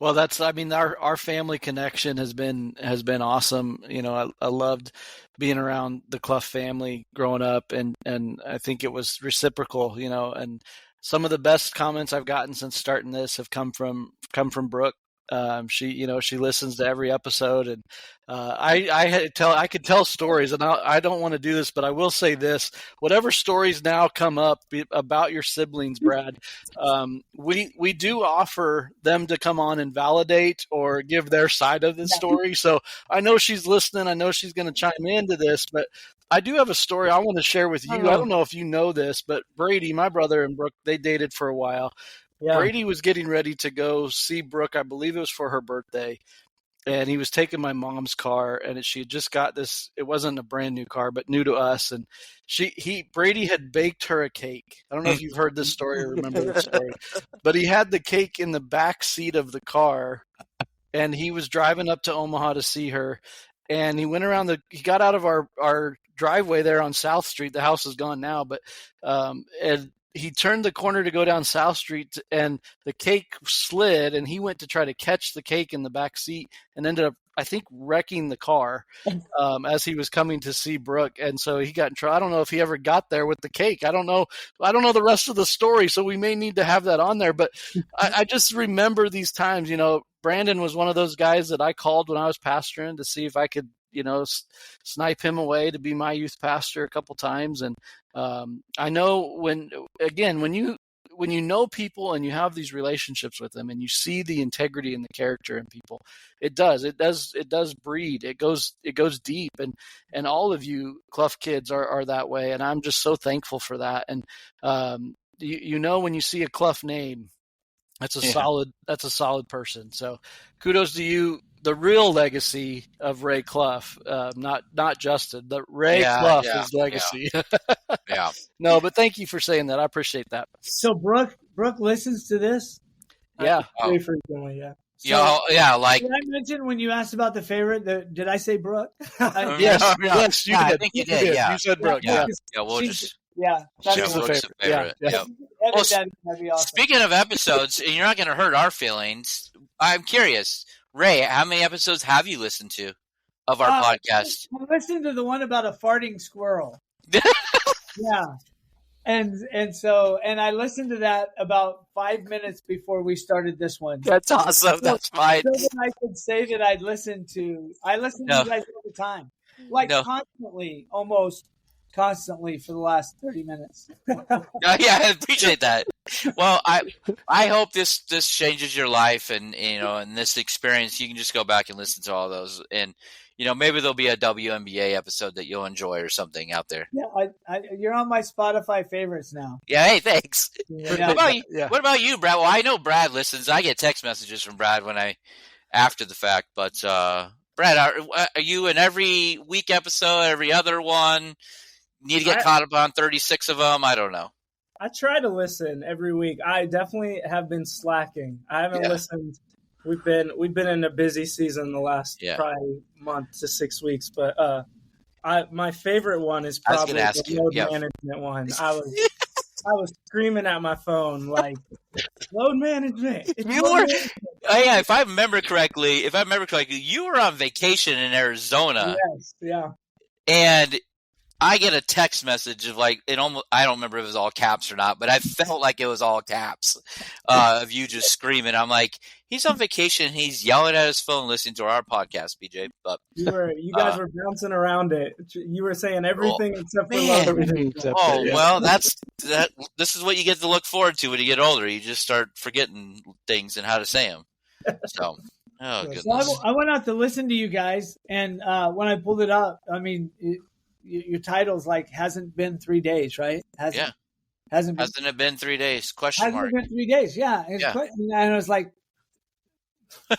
Speaker 1: Well, our family connection has been awesome. You know, I loved being around the Cluff family growing up, and I think it was reciprocal. You know, and some of the best comments I've gotten since starting this have come from Brooke. She listens to every episode, and I could tell stories, and I don't want to do this, but I will say this: whatever stories now come up about your siblings, Brad, we do offer them to come on and validate or give their side of the story. So I know she's listening. I know she's going to chime into this, but I do have a story I want to share with you. I don't know if you know this, but Brady, my brother, and Brooke, they dated for a while. Yeah. Brady was getting ready to go see Brooke. I believe it was for her birthday. And he was taking my mom's car, and she had just got this. It wasn't a brand new car, but new to us. And Brady had baked her a cake. I don't know if you've heard this story or remember this story, but he had the cake in the back seat of the car, and he was driving up to Omaha to see her. And he went around he got out of our driveway there on South Street. The house is gone now, but and he turned the corner to go down South Street, and the cake slid, and he went to try to catch the cake in the back seat and ended up, I think, wrecking the car as he was coming to see Brooke. And so he got in trouble. I don't know if he ever got there with the cake. I don't know the rest of the story, so we may need to have that on there. But I just remember these times. You know, Brandon was one of those guys that I called when I was pastoring to see if I could, snipe him away to be my youth pastor a couple times. And I know when you know people and you have these relationships with them and you see the integrity and the character in people, it does breed. It goes deep. And all of you Cluff kids are that way. And I'm just so thankful for that. And when you see a Cluff name, that's a solid person. So kudos to you. The real legacy of Ray Cluff, not Justin. The Ray Cluff is legacy.
Speaker 2: Yeah.
Speaker 1: No, but thank you for saying that. I appreciate that.
Speaker 4: So Brooke listens to this.
Speaker 1: Yeah.
Speaker 3: Very frequently, yeah.
Speaker 2: So, like.
Speaker 4: Did I mention when you asked about the favorite? Did I say Brooke?
Speaker 1: Yes, you did.
Speaker 2: I think you did. Yeah.
Speaker 1: You said Brooke. Yeah.
Speaker 2: We'll just.
Speaker 4: Yeah,
Speaker 2: that's Brooke's favorite. Yeah. Well,
Speaker 4: that'd be awesome.
Speaker 2: Speaking of episodes, and you're not going to hurt our feelings, I'm curious. Ray, how many episodes have you listened to of our podcast?
Speaker 4: I listened to the one about a farting squirrel. Yeah. And I listened to that about 5 minutes before we started this one.
Speaker 2: That's awesome. That's fine.
Speaker 4: So that I could say that I listen to you guys all the time. Constantly, almost constantly for the last 30 minutes.
Speaker 2: Yeah, I appreciate that. Well, I hope this changes your life, and in this experience, you can just go back and listen to all those, and maybe there'll be a WNBA episode that you'll enjoy or something out there.
Speaker 4: Yeah, you're on my Spotify favorites now.
Speaker 2: Yeah, hey, thanks.
Speaker 4: Yeah.
Speaker 2: What about you, Brad? Well, I know Brad listens. I get text messages from Brad after the fact, but Brad, are you in every week episode, every other one? Need to get caught up on 36 of them? I don't know.
Speaker 3: I try to listen every week. I definitely have been slacking. I haven't listened. We've been in a busy season the last probably month to 6 weeks, but my favorite one is probably the load management one. I was screaming at my phone like, load management.
Speaker 2: If I remember correctly, you were on vacation in Arizona.
Speaker 3: Yes, yeah.
Speaker 2: And I get a text message of I don't remember if it was all caps or not, but I felt like it was all caps of you just screaming. I'm like, he's on vacation. He's yelling at his phone, listening to our podcast, BJ. But
Speaker 3: you guys were bouncing around it. You were saying everything except for love.
Speaker 2: Well, this is what you get to look forward to when you get older. You just start forgetting things and how to say them. So, goodness.
Speaker 4: So I went out to listen to you guys, and when I pulled it up, I mean, your title's hasn't been 3 days, right? Hasn't
Speaker 2: it been 3 days? Question mark.
Speaker 4: Hasn't it been 3 days? Yeah. And I was like,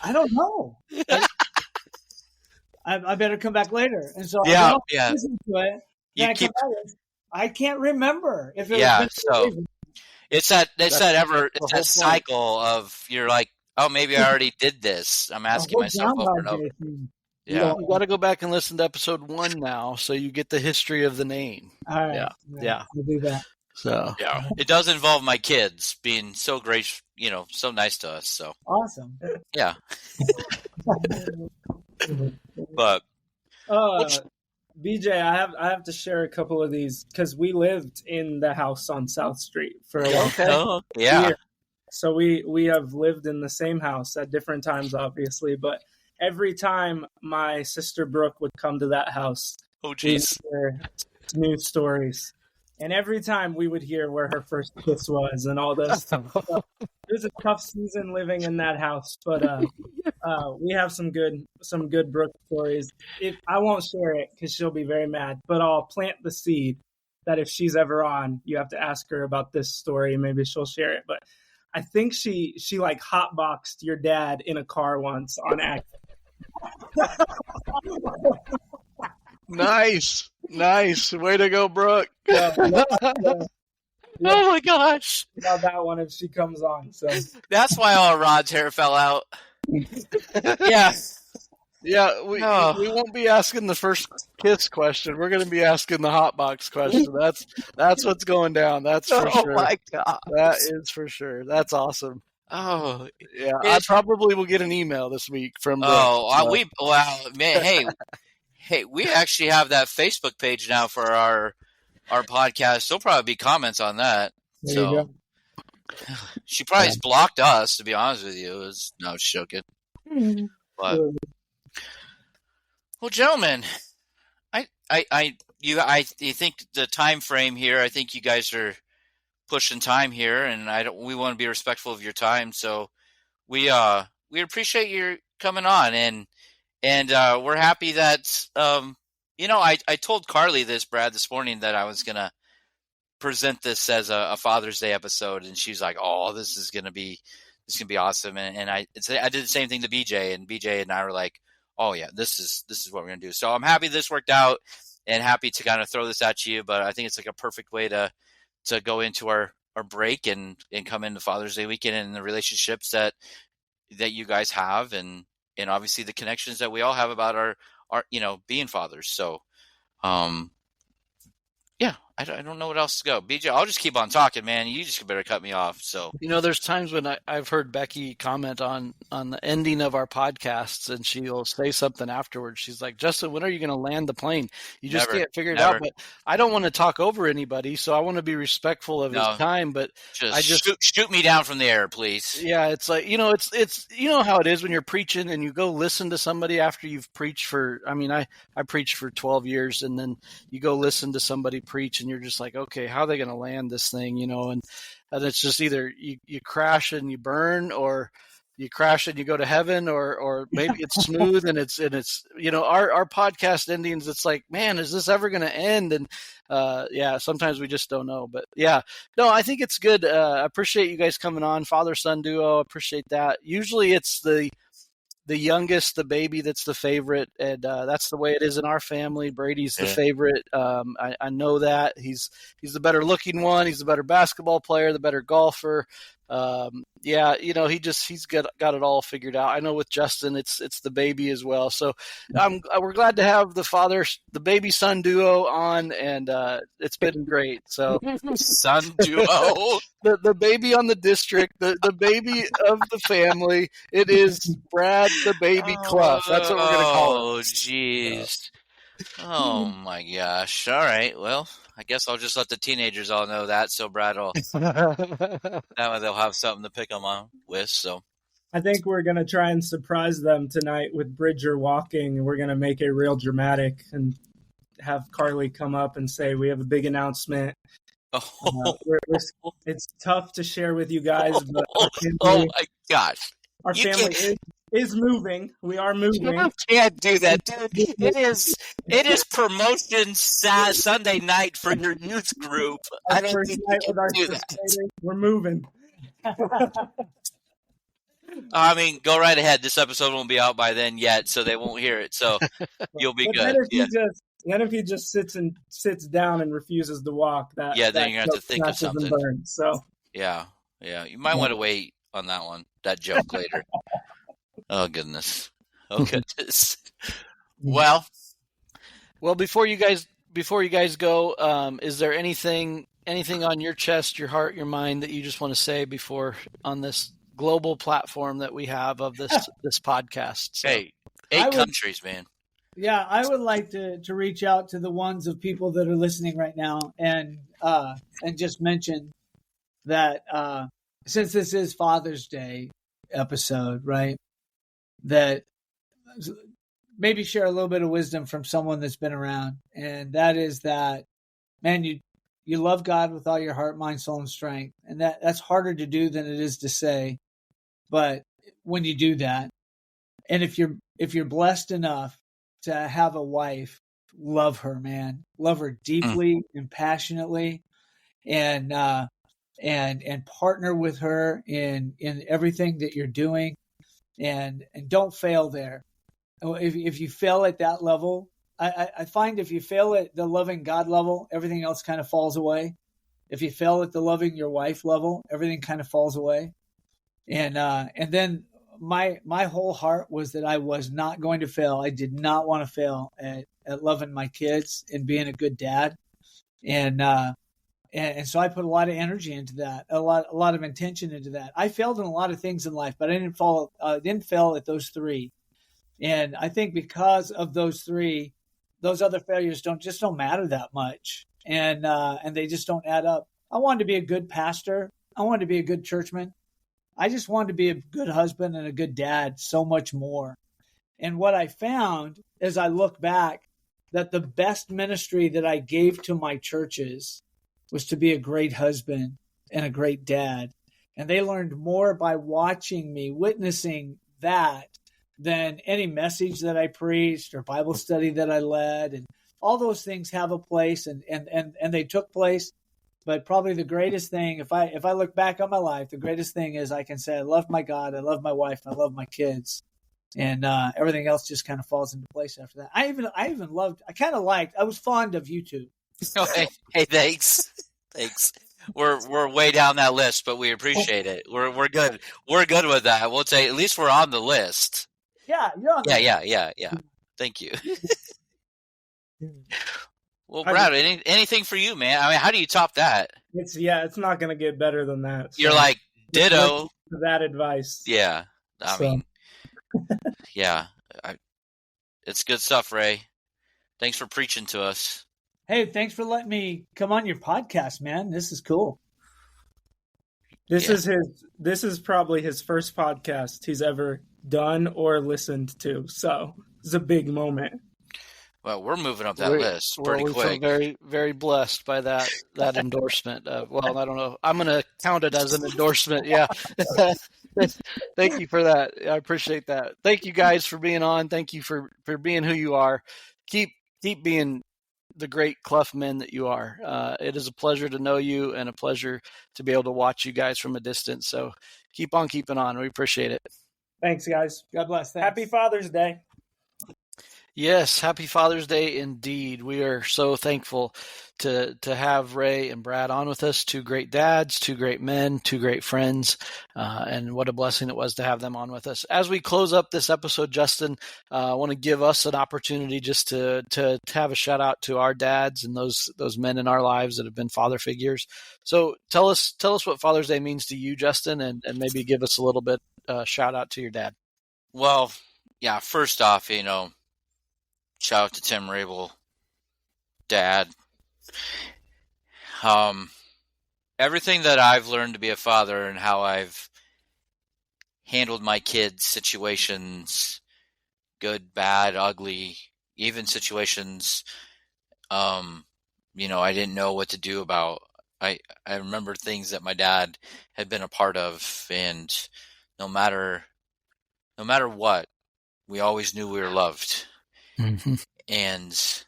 Speaker 4: I don't know. I better come back later. And so I listen to it. I can't remember if it was.
Speaker 2: So it's that cycle of you're like, oh, maybe I already did this. I'm asking myself over and over.
Speaker 1: Yeah, you got to go back and listen to episode 1 now, so you get the history of the name.
Speaker 4: All right.
Speaker 1: Yeah.
Speaker 4: I'll do that.
Speaker 1: So
Speaker 2: it does involve my kids being so great, so nice to us. So
Speaker 4: awesome.
Speaker 2: Yeah. But
Speaker 3: BJ, I have to share a couple of these because we lived in the house on South Street for a while.
Speaker 2: Okay. Yeah.
Speaker 3: So we have lived in the same house at different times, obviously, but every time my sister Brooke would come to that house, new stories. And every time we would hear where her first kiss was and all this stuff. So it was a tough season living in that house, but we have some good Brooke stories. I won't share it because she'll be very mad, but I'll plant the seed that if she's ever on, you have to ask her about this story. Maybe she'll share it. But I think she hotboxed your dad in a car once on accident.
Speaker 1: Nice. Way to go, Brooke.
Speaker 2: Oh my gosh.
Speaker 3: About that one if she comes on. So
Speaker 2: that's why all Rod's hair fell out. Yeah.
Speaker 1: Yeah, we won't be asking the first kiss question. We're going to be asking the hotbox question. That's what's going down. That's for sure. Oh
Speaker 2: my god.
Speaker 1: That is for sure. That's awesome.
Speaker 2: Oh
Speaker 1: yeah, I probably will get an email this week from.
Speaker 2: Man, hey, we actually have that Facebook page now for our podcast. There'll probably be comments on that.
Speaker 3: There you go.
Speaker 2: She probably has blocked us. To be honest with you, no, it's joking. But well, gentlemen, you think the time frame here? I think you guys are pushing time here, and we want to be respectful of your time, so we appreciate your coming on, and we're happy that I told Carly this, Brad, this morning that I was gonna present this as a Father's Day episode, and she's like, "Oh, this is gonna be awesome," and I did the same thing to BJ, and BJ and I were like, "Oh yeah, this is what we're gonna do." So I'm happy this worked out, and happy to kind of throw this at you, but I think it's a perfect way to go into our break and come into Father's Day weekend and the relationships that you guys have and obviously the connections that we all have about our being fathers. So, yeah, I don't know what else to go. BJ, I'll just keep on talking, man. You just better cut me off. So,
Speaker 1: there's times when I've heard Becky comment on the ending of our podcasts, and she'll say something afterwards. She's like, "Justin, when are you going to land the plane? You just can't figure it out." But I don't want to talk over anybody, so I want to be respectful of his time. But
Speaker 2: shoot me down from the air, please.
Speaker 1: Yeah, it's like it's how it is when you're preaching and you go listen to somebody after you've preached for. I mean, I preached for 12 years, and then you go listen to somebody preach, and you're just like, okay, how are they going to land this thing, and it's just either you crash and you burn, or you crash and you go to heaven, or maybe it's smooth and it's our podcast endings, it's like, man, is this ever going to end? And sometimes we just don't know. But yeah, no, I think it's good. I appreciate you guys coming on, father-son duo. Appreciate that. Usually it's the the youngest, the baby, that's the favorite, and that's the way it is in our family. Brady's the favorite. I know that he's the better looking one. He's the better basketball player, the better golfer. He's got it all figured out. I know with Justin, it's the baby as well. So we're glad to have the baby son duo on, and it's been great. So
Speaker 2: son duo,
Speaker 1: the baby on the district, the baby of the family. It is Brad the baby Cluff. That's what we're gonna call it.
Speaker 2: Oh, jeez. Oh my gosh. All right. Well, I guess I'll just let the teenagers all know that, so Brad will that way they'll have something to pick them on with. So
Speaker 3: I think we're gonna try and surprise them tonight with Bridger walking, and we're gonna make it real dramatic and have Carly come up and say we have a big announcement. It's tough to share with you guys, but
Speaker 2: oh my gosh,
Speaker 3: our family is moving. We are moving.
Speaker 2: You can't do that, dude. It is promotion Sunday night for your youth group. I don't think you can do that.
Speaker 3: We're moving.
Speaker 2: I mean, go right ahead. This episode won't be out by then yet, so they won't hear it. So you'll be good.
Speaker 3: Then if he just sits down and refuses to walk, then you're
Speaker 2: gonna have to think of something.
Speaker 3: So
Speaker 2: yeah, you might want to wait on that one. That joke later. Oh goodness. Well,
Speaker 1: before you guys go, is there anything on your chest, your heart, your mind that you just want to say before on this global platform that we have of this podcast? So,
Speaker 2: hey, 8 countries, man.
Speaker 4: Yeah, I would like to reach out to the ones of people that are listening right now and just mention that since this is Father's Day episode, right? That maybe share a little bit of wisdom from someone that's been around, and that is that, man, you love God with all your heart, mind, soul, and strength, and that's harder to do than it is to say. But when you do that, and if you're blessed enough to have a wife, love her, man, love her deeply and passionately, and partner with her in everything that you're doing. And don't fail there. If you fail at that level, I find if you fail at the loving God level, everything else kind of falls away. If you fail at the loving your wife level, everything kind of falls away. And then my whole heart was that I was not going to fail. I did not want to fail at loving my kids and being a good dad. And so I put a lot of energy into that, a lot of intention into that. I failed in a lot of things in life, but I didn't fail at those 3. And I think because of those 3, those other failures don't matter that much, and they just don't add up. I wanted to be a good pastor. I wanted to be a good churchman. I just wanted to be a good husband and a good dad, so much more. And what I found as I look back, that the best ministry that I gave to my churches was to be a great husband and a great dad. And they learned more by watching me, witnessing that, than any message that I preached or Bible study that I led. And all those things have a place, and they took place. But probably the greatest thing, if I look back on my life, the greatest thing is I can say I love my God, I love my wife, and I love my kids. And everything else just kind of falls into place after that. I was fond of YouTube.
Speaker 2: Oh, hey, thanks. We're way down that list, but we appreciate it. We're good. We're good with that. We'll say at least we're on the list.
Speaker 4: Yeah, you're on.
Speaker 2: Yeah. Thank you. Well, Brad, anything for you, man? I mean, how do you top that?
Speaker 3: It's not going to get better than that. So.
Speaker 2: You're like ditto.
Speaker 3: That advice.
Speaker 2: Yeah, I mean, yeah, it's good stuff, Ray. Thanks for preaching to us.
Speaker 4: Hey, thanks for letting me come on your podcast, man. This is cool.
Speaker 3: This is probably his first podcast he's ever done or listened to. So it's a big moment.
Speaker 2: Well, we're moving up that list pretty quick.
Speaker 1: We feel very, very blessed by that endorsement. Well, I don't know. I'm going to count it as an endorsement. Yeah. Thank you for that. I appreciate that. Thank you guys for being on. Thank you for being who you are. Keep being the great Cluff men that you are. It is a pleasure to know you and a pleasure to be able to watch you guys from a distance. So keep on keeping on. We appreciate it.
Speaker 3: Thanks, guys.
Speaker 4: God bless. Thanks.
Speaker 3: Happy Father's Day.
Speaker 1: Yes, happy Father's Day indeed. We are so thankful to have Ray and Brad on with us, two great dads, two great men, two great friends, and what a blessing it was to have them on with us. As we close up this episode, Justin, I want to give us an opportunity just to have a shout out to our dads and those men in our lives that have been father figures. So tell us what Father's Day means to you, Justin, and maybe give us a little bit shout out to your dad.
Speaker 2: Well, yeah, first off, shout out to Tim Rabel, Dad. Everything that I've learned to be a father and how I've handled my kids' situations, good, bad, ugly, even situations, I didn't know what to do about. I remember things that my dad had been a part of, and no matter what, we always knew we were loved.
Speaker 1: Mm-hmm.
Speaker 2: And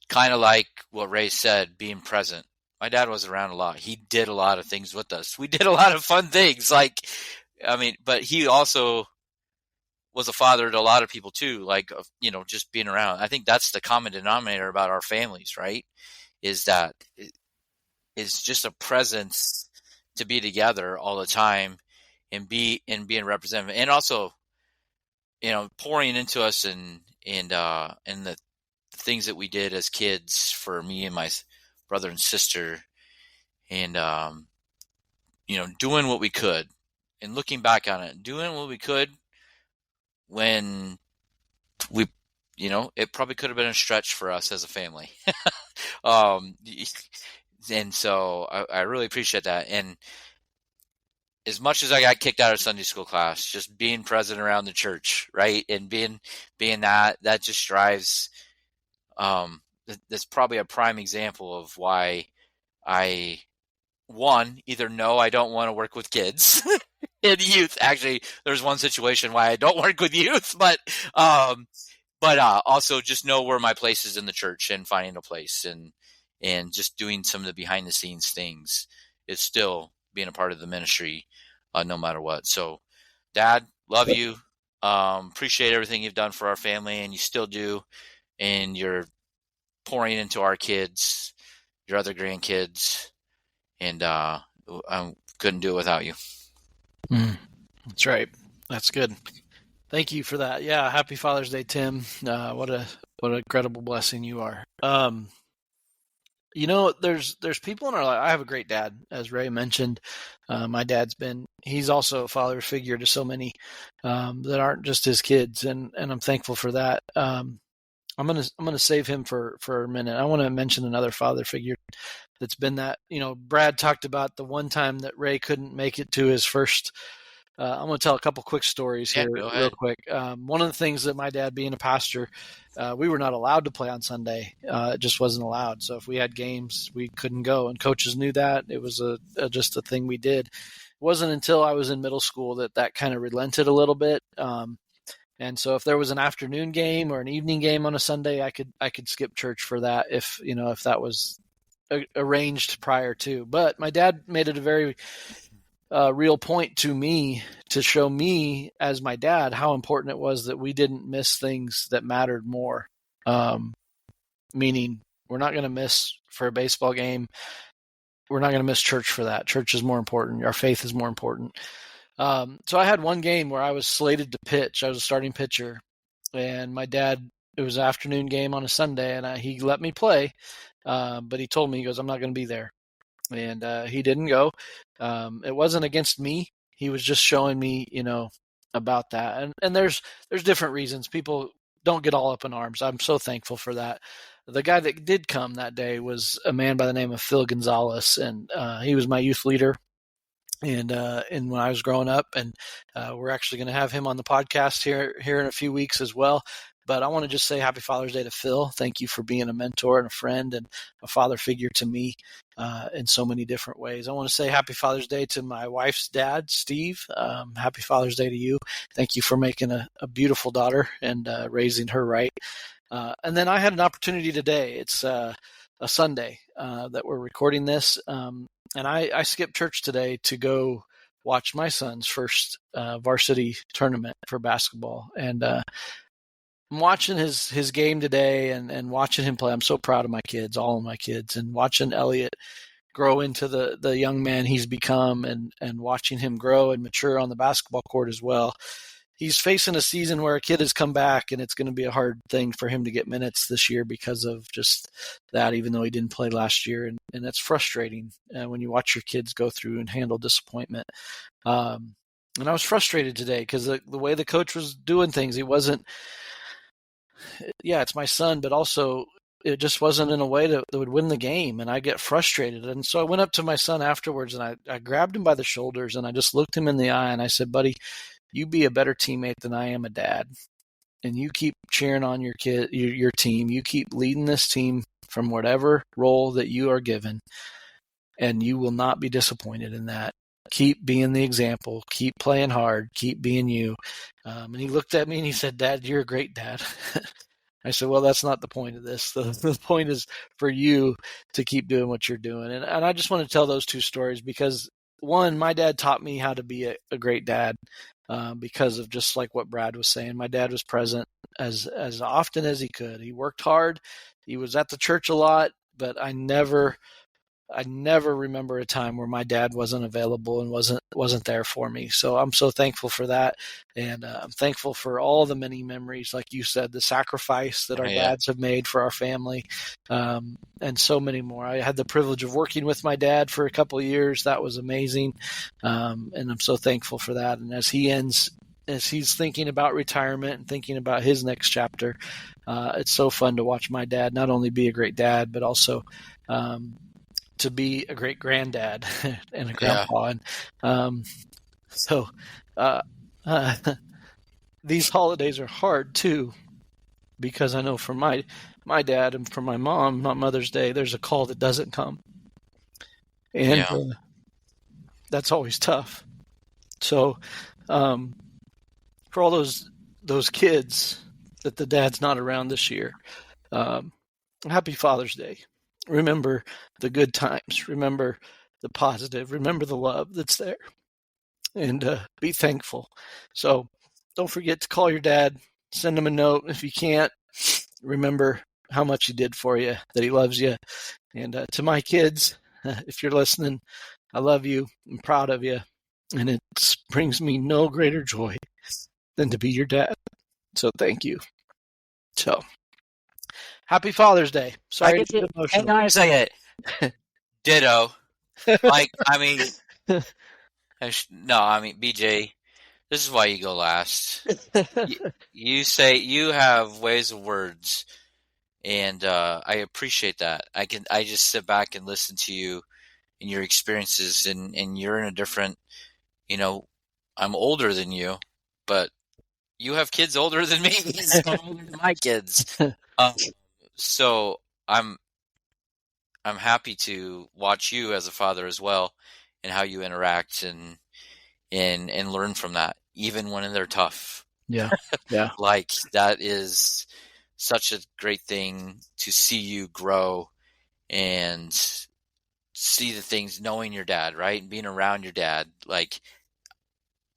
Speaker 2: kind of like what Ray said, being present. My dad was around a lot. He did a lot of things with us. We did a lot of fun things. But he also was a father to a lot of people too. Just being around. I think that's the common denominator about our families, right? Is that it's just a presence to be together all the time and being representative, and also, pouring into us and the things that we did as kids for me and my brother and sister, and doing what we could, and looking back on it, doing what we could when we, it probably could have been a stretch for us as a family. And so I really appreciate that. And as much as I got kicked out of Sunday school class, just being present around the church, right? And being that just drives, that's probably a prime example of why I don't want to work with kids in youth. Actually, there's one situation why I don't work with youth, but also just know where my place is in the church and finding a place and just doing some of the behind the scenes things is still being a part of the ministry, no matter what. So, Dad, love you. Appreciate everything you've done for our family, and you still do. And you're pouring into our kids, your other grandkids, and I couldn't do it without you.
Speaker 1: That's right. That's good. Thank you for that. Yeah, happy Father's Day, Tim. What an incredible blessing you are. There's people in our life. I have a great dad, as Ray mentioned. My dad's he's also a father figure to so many that aren't just his kids, and I'm thankful for that. I'm gonna save him for a minute. I want to mention another father figure that's been that. Brad talked about the one time that Ray couldn't make it to his first. I'm going to tell a couple quick stories here real quick. One of the things that my dad, being a pastor, we were not allowed to play on Sunday. It just wasn't allowed. So if we had games, we couldn't go, and coaches knew that. It was just a thing we did. It wasn't until I was in middle school that kind of relented a little bit. And so if there was an afternoon game or an evening game on a Sunday, I could skip church for that if that was arranged prior to. But my dad made it a very real point to me to show me as my dad how important it was that we didn't miss things that mattered more. Meaning, we're not going to miss for a baseball game. We're not going to miss church for that. Church is more important. Our faith is more important. So I had one game where I was slated to pitch. I was a starting pitcher, and my dad, it was an afternoon game on a Sunday, and he let me play. But he told me, he goes, I'm not going to be there. And he didn't go. It wasn't against me. He was just showing me, about that. And there's different reasons. People don't get all up in arms. I'm so thankful for that. The guy that did come that day was a man by the name of Phil Gonzalez, and he was my youth leader. And when I was growing up, and we're actually going to have him on the podcast here in a few weeks as well. But I want to just say happy Father's Day to Phil. Thank you for being a mentor and a friend and a father figure to me in so many different ways. I want to say happy Father's Day to my wife's dad, Steve. Happy Father's Day to you. Thank you for making a beautiful daughter and raising her right. And then I had an opportunity today. It's a Sunday that we're recording this. And I skipped church today to go watched my son's first varsity tournament for basketball. And I'm watching his game today and watching him play. I'm so proud of my kids, all of my kids, and watching Elliot grow into the young man he's become, and watching him grow and mature on the basketball court as well. He's facing a season where a kid has come back, and it's going to be a hard thing for him to get minutes this year because of just that, even though he didn't play last year. And that's frustrating when you watch your kids go through and handle disappointment. And I was frustrated today because the way the coach was doing things, he wasn't, it's my son, but also it just wasn't in a way that would win the game, and I get frustrated. And so I went up to my son afterwards, and I grabbed him by the shoulders, and I just looked him in the eye, and I said, buddy, you be a better teammate than I am a dad, and you keep cheering on your kid, your team. You keep leading this team from whatever role that you are given, and you will not be disappointed in that. Keep being the example. Keep playing hard. Keep being you. And he looked at me and he said, Dad, you're a great dad. I said, well, that's not the point of this. The point is for you to keep doing what you're doing. And I just want to tell those two stories because, one, my dad taught me how to be a great dad because of just like what Brad was saying. My dad was present as often as he could. He worked hard. He was at the church a lot, but I never remember a time where my dad wasn't available and wasn't there for me. So I'm so thankful for that. And I'm thankful for all the many memories, like you said, the sacrifice that our dads have made for our family, and so many more. I had the privilege of working with my dad for a couple of years. That was amazing. And I'm so thankful for that. And as he's thinking about retirement and thinking about his next chapter, it's so fun to watch my dad not only be a great dad, but also to be a great granddad and a grandpa. And so these holidays are hard too, because I know for my dad and for my mom on Mother's Day, there's a call that doesn't come. And that's always tough. So for all those kids that the dad's not around this year, happy Father's Day. Remember the good times. Remember the positive. Remember the love that's there. And be thankful. So don't forget to call your dad. Send him a note. If you can't, remember how much he did for you, that he loves you. And to my kids, if you're listening, I love you. I'm proud of you. And it brings me no greater joy than to be your dad. So thank you. So happy Father's Day. Sorry to get emotional.
Speaker 2: Hang on a second. Ditto. Like, I mean, BJ, this is why you go last. You say you have ways of words, and I appreciate that. I just sit back and listen to you and your experiences, and you're in a different, I'm older than you, but you have kids older than me. Older than my kids. So I'm happy to watch you as a father as well, and how you interact and learn from that, even when they're tough.
Speaker 1: Yeah.
Speaker 2: Like, that is such a great thing to see you grow and see the things, knowing your dad, right, and being around your dad, like,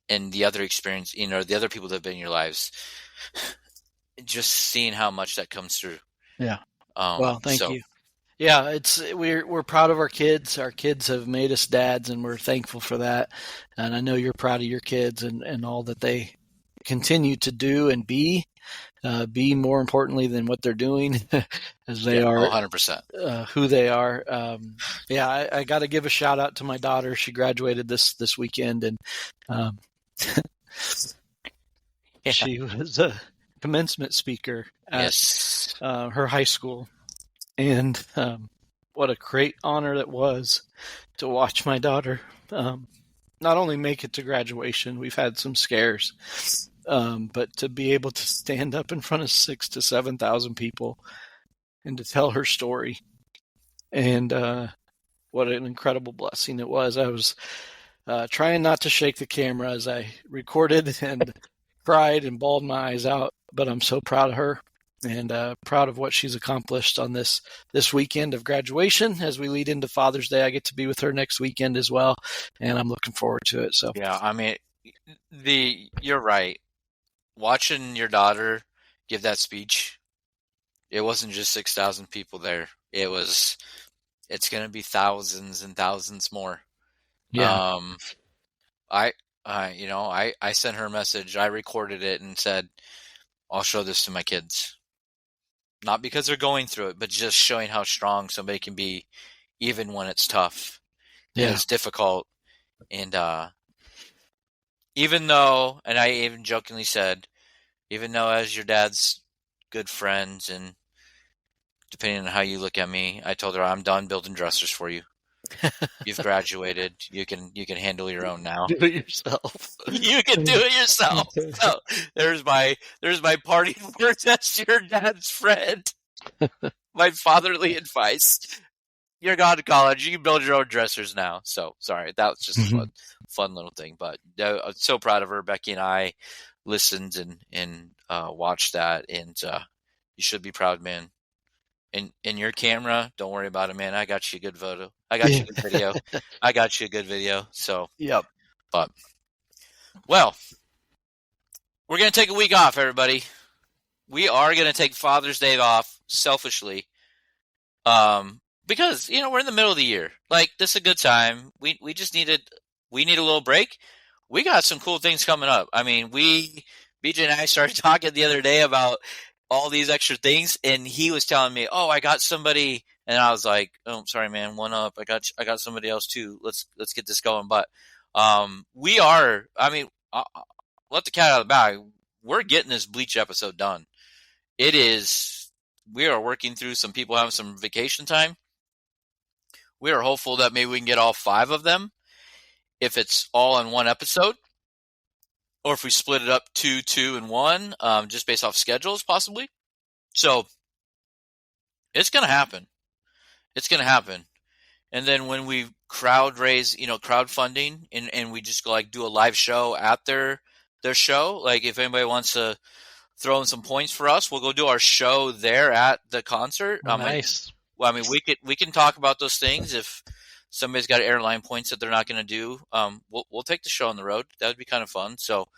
Speaker 2: and the other experience, the other people that have been in your lives, just seeing how much that comes through.
Speaker 1: Yeah. Well, thank you. Yeah, we're proud of our kids. Our kids have made us dads, and we're thankful for that. And I know you're proud of your kids and all that they continue to do and be more importantly than what they're doing, as they are
Speaker 2: 100%
Speaker 1: who they are. I got to give a shout out to my daughter. She graduated this weekend, and she was a commencement speaker at her high school. And what a great honor that was to watch my daughter not only make it to graduation. We've had some scares, but to be able to stand up in front of 6,000 to 7,000 people and to tell her story. And what an incredible blessing it was. I was trying not to shake the camera as I recorded and cried and bawled my eyes out, but I'm so proud of her. and proud of what she's accomplished on this weekend of graduation. As we lead into Father's Day, I get to be with her next weekend as well, and I'm looking forward to it. So
Speaker 2: yeah, I mean, you're right. Watching your daughter give that speech, it wasn't just 6,000 people there. It's going to be thousands and thousands more.
Speaker 1: yeah,
Speaker 2: I sent her a message. I recorded it and said, I'll show this to my kids. Not because they're going through it, but just showing how strong somebody can be even when it's tough and it's difficult. And even though, and I even jokingly said, even though as your dad's good friends and depending on how you look at me, I told her I'm done building dressers for you. You've graduated. You can handle your own now.
Speaker 1: do it yourself.
Speaker 2: You can do it yourself. So there's my parting words as your dad's friend. My fatherly advice. You're gone to college. You can build your own dressers now. So sorry, that was just a fun little thing. But I'm so proud of her. Becky and I listened and watched that, and you should be proud, man. In your camera, don't worry about it, man. I got you a good photo. I got you a good video. I got you a good video. So,
Speaker 1: yep.
Speaker 2: But, well, we're going to take a week off, everybody. We are going to take Father's Day off selfishly. Because, we're in the middle of the year. Like, this is a good time. We need a little break. We got some cool things coming up. I mean, BJ and I started talking the other day about all these extra things, and he was telling me, "Oh, I got somebody," and I was like, "Oh, sorry, man, one up. I got somebody else too. Let's get this going." But we are. I mean, let the cat out of the bag. We're getting this Bleach episode done. It is. We are working through some people having some vacation time. We are hopeful that maybe we can get all 5 of them, if it's all in one episode. Or if we split it up 2, and 1, just based off schedules, possibly. So it's going to happen. It's going to happen. And then when we crowdfunding, and we just do a live show at their show, like if anybody wants to throw in some points for us, we'll go do our show there at the concert.
Speaker 1: Nice.
Speaker 2: I mean, we can talk about those things. If somebody's got airline points that they're not going to do, we'll take the show on the road. That would be kind of fun. So,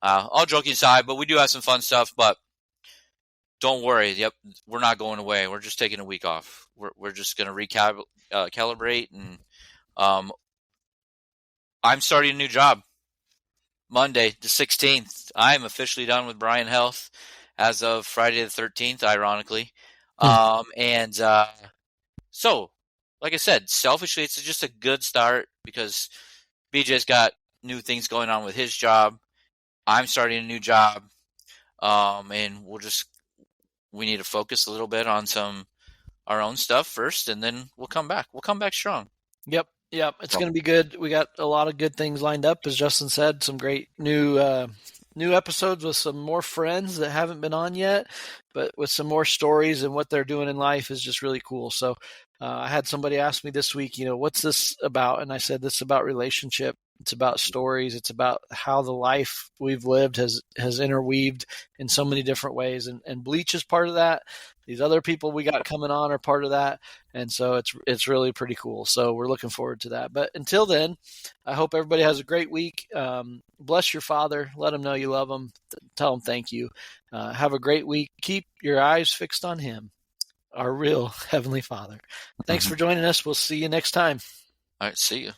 Speaker 2: all joking aside, but we do have some fun stuff. But don't worry. Yep, we're not going away. We're just taking a week off. We're just going to recalibrate, and I'm starting a new job Monday, the 16th. I'm officially done with Bryan Health as of Friday the 13th. Ironically, so. Like I said, selfishly, it's just a good start because BJ's got new things going on with his job. I'm starting a new job. And we need to focus a little bit on our own stuff first, and then we'll come back. We'll come back strong.
Speaker 1: Yep. It's going to be good. We got a lot of good things lined up, as Justin said. Some great new episodes with some more friends that haven't been on yet, but with some more stories, and what they're doing in life is just really cool. So I had somebody ask me this week, what's this about? And I said, this is about relationship. It's about stories. It's about how the life we've lived has interweaved in so many different ways. And Bleach is part of that. These other people we got coming on are part of that. And so it's really pretty cool. So we're looking forward to that. But until then, I hope everybody has a great week. Bless your father. Let him know you love him. Tell him thank you. Have a great week. Keep your eyes fixed on him, our real Heavenly Father. Thanks for joining us. We'll see you next time.
Speaker 2: All right. See you.